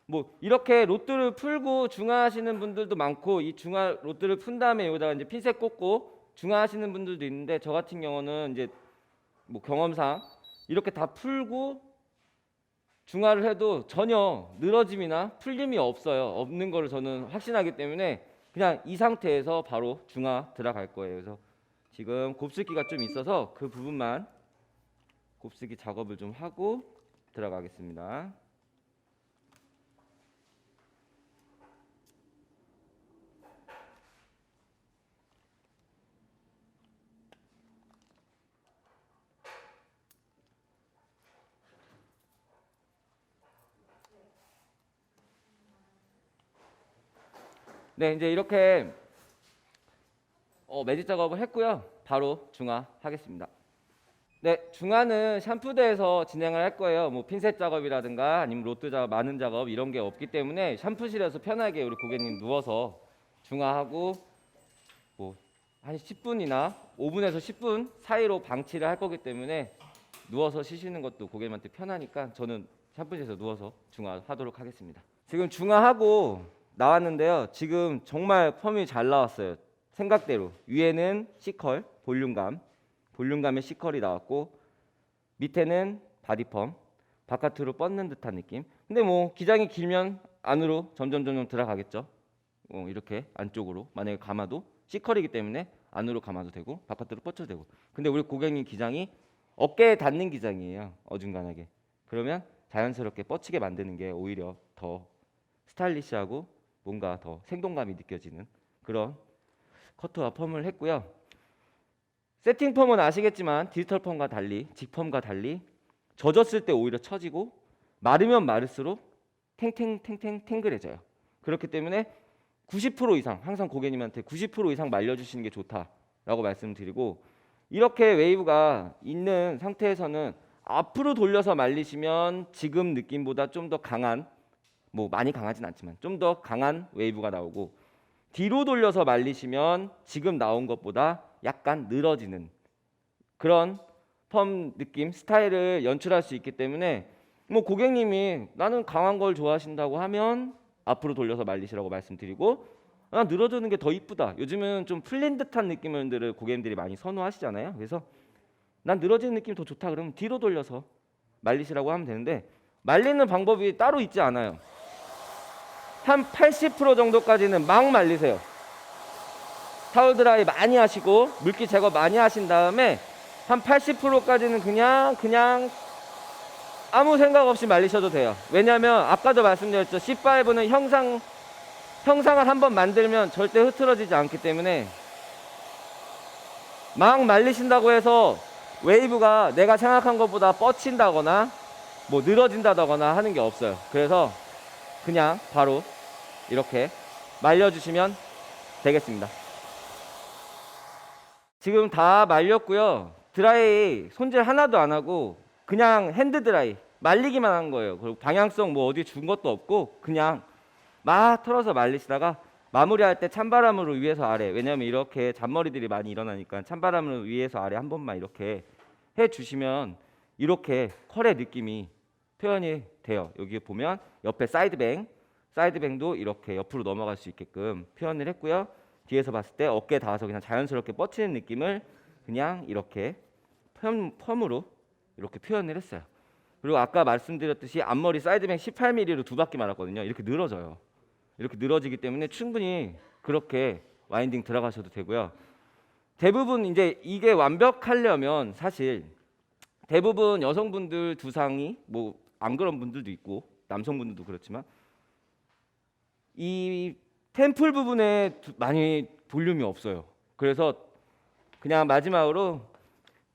뭐 이렇게 로트를 풀고 중화하시는 분들도 많고 이 중화 로트를 푼 다음에 여기다가 이제 핀셋 꽂고 중화하시는 분들도 있는데 저 같은 경우는 이제 뭐 경험상 이렇게 다 풀고 중화를 해도 전혀 늘어짐이나 풀림이 없는 거를 저는 확신하기 때문에 그냥 이 상태에서 바로 중화 들어갈 거예요. 그래서 지금 곱슬기가 좀 있어서 그 부분만 곱슬기 작업을 좀 하고 들어가겠습니다. 네, 이제 이렇게 매직 작업을 했고요. 바로 중화하겠습니다. 네, 중화는 샴푸대에서 진행을 할 거예요. 뭐 핀셋 작업이라든가 아니면 로트 작업, 많은 작업 이런 게 없기 때문에 샴푸실에서 편하게 우리 고객님 누워서 중화하고 뭐 한 10분이나 5분에서 10분 사이로 방치를 할 거기 때문에 누워서 쉬시는 것도 고객님한테 편하니까 저는 샴푸실에서 누워서 중화하도록 하겠습니다. 지금 중화하고 나왔는데요. 지금 정말 펌이 잘 나왔어요. 생각대로 위에는 C컬 볼륨감의 C컬이 나왔고 밑에는 바디펌 바깥으로 뻗는 듯한 느낌. 근데 뭐 기장이 길면 안으로 점점 들어가겠죠. 이렇게 안쪽으로 만약에 감아도 C컬이기 때문에 안으로 감아도 되고 바깥으로 뻗쳐도 되고. 근데 우리 고객님 기장이 어깨에 닿는 기장이에요. 어중간하게. 그러면 자연스럽게 뻗치게 만드는 게 오히려 더 스타일리시하고 뭔가 더 생동감이 느껴지는 그런 커트와 펌을 했고요. 세팅 펌은 아시겠지만 디지털 펌과 달리 직펌과 달리 젖었을 때 오히려 처지고 마르면 마를수록 탱탱해져요. 그렇기 때문에 90% 이상 항상 고객님한테 90% 이상 말려주시는 게 좋다라고 말씀드리고 이렇게 웨이브가 있는 상태에서는 앞으로 돌려서 말리시면 지금 느낌보다 좀 더 강한 뭐 많이 강하진 않지만 좀 더 강한 웨이브가 나오고 뒤로 돌려서 말리시면 지금 나온 것보다 약간 늘어지는 그런 펌 느낌 스타일을 연출할 수 있기 때문에 뭐 고객님이 나는 강한 걸 좋아하신다고 하면 앞으로 돌려서 말리시라고 말씀드리고 늘어지는 게 더 이쁘다 요즘은 좀 풀린 듯한 느낌들을 고객님들이 많이 선호하시잖아요. 그래서 난 늘어지는 느낌이 더 좋다 그러면 뒤로 돌려서 말리시라고 하면 되는데, 말리는 방법이 따로 있지 않아요. 한 80% 정도까지는 막 말리세요. 타올 드라이 많이 하시고 물기 제거 많이 하신 다음에 한 80%까지는 그냥 아무 생각 없이 말리셔도 돼요. 왜냐하면 아까도 말씀드렸죠. C5는 형상을 한번 만들면 절대 흐트러지지 않기 때문에, 막 말리신다고 해서 웨이브가 내가 생각한 것보다 뻗친다거나 뭐 늘어진다거나 하는 게 없어요. 그래서 그냥 바로 이렇게 말려주시면 되겠습니다. 지금 다 말렸고요. 드라이 손질 하나도 안 하고 그냥 핸드 드라이 말리기만 한 거예요. 그리고 방향성 뭐 어디 준 것도 없고 그냥 막 털어서 말리시다가 마무리할 때 찬바람으로 위에서 아래, 왜냐면 이렇게 잔머리들이 많이 일어나니까 찬바람으로 위에서 아래 한 번만 이렇게 해주시면 이렇게 컬의 느낌이 표현이 돼요. 여기 보면 옆에 사이드뱅도 이렇게 옆으로 넘어갈 수 있게끔 표현을 했고요. 뒤에서 봤을 때 어깨에 닿아서 그냥 자연스럽게 뻗치는 느낌을 그냥 이렇게 펌으로 이렇게 표현을 했어요. 그리고 아까 말씀드렸듯이 앞머리 사이드뱅 18mm로 두 바퀴 말았거든요. 이렇게 늘어져요. 이렇게 늘어지기 때문에 충분히 그렇게 와인딩 들어가셔도 되고요. 대부분 이제 이게 완벽하려면 사실 대부분 여성분들 두상이 뭐 안 그런 분들도 있고 남성분들도 그렇지만 이 템플 부분에 많이 볼륨이 없어요. 그래서 그냥 마지막으로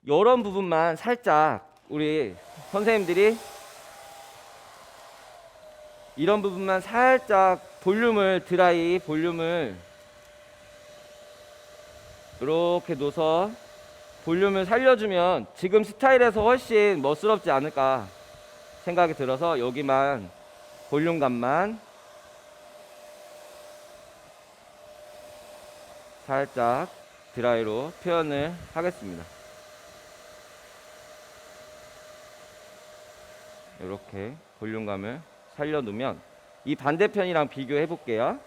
이런 부분만 살짝 우리 선생님들이 이런 부분만 살짝 드라이 볼륨을 이렇게 놓아서 볼륨을 살려주면 지금 스타일에서 훨씬 멋스럽지 않을까 생각이 들어서 여기만 볼륨감만 살짝 드라이로 표현을 하겠습니다. 이렇게 볼륨감을 살려놓으면 이 반대편이랑 비교해 볼게요.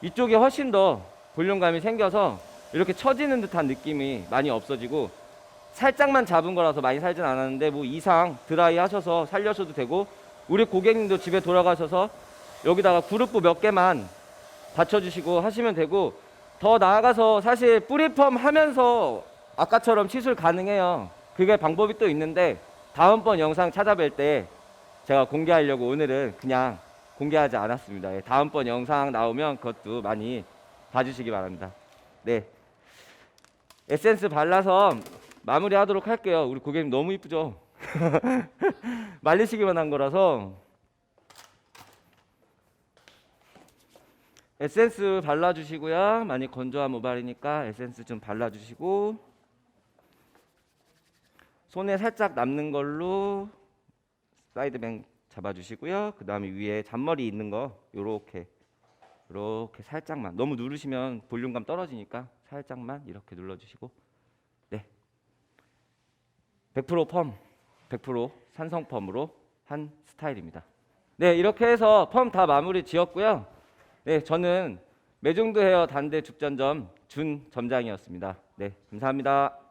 이쪽이 훨씬 더 볼륨감이 생겨서 이렇게 처지는 듯한 느낌이 많이 없어지고, 살짝만 잡은 거라서 많이 살진 않았는데 뭐 이상 드라이 하셔서 살려셔도 되고, 우리 고객님도 집에 돌아가셔서 여기다가 그룹부 몇 개만 받쳐주시고 하시면 되고, 더 나아가서 사실 뿌리펌 하면서 아까처럼 시술 가능해요. 그게 방법이 또 있는데 다음번 영상 찾아뵐 때 제가 공개하려고 오늘은 그냥 공개하지 않았습니다. 예, 다음번 영상 나오면 그것도 많이 봐주시기 바랍니다. 네, 에센스 발라서 마무리하도록 할게요. 우리 고객님 너무 이쁘죠? 말리시기만 한 거라서 에센스 발라주시고요. 많이 건조한 모발이니까 에센스 좀 발라주시고, 손에 살짝 남는 걸로 사이드뱅 잡아주시고요. 그 다음에 위에 잔머리 있는 거 요렇게 살짝만, 너무 누르시면 볼륨감 떨어지니까 살짝만 이렇게 눌러주시고, 네, 100% 펌, 100% 산성 펌으로 한 스타일입니다. 네, 이렇게 해서 펌 다 마무리 지었고요. 네, 저는 매종도 헤어 단대 죽전점 준 점장이었습니다. 네, 감사합니다.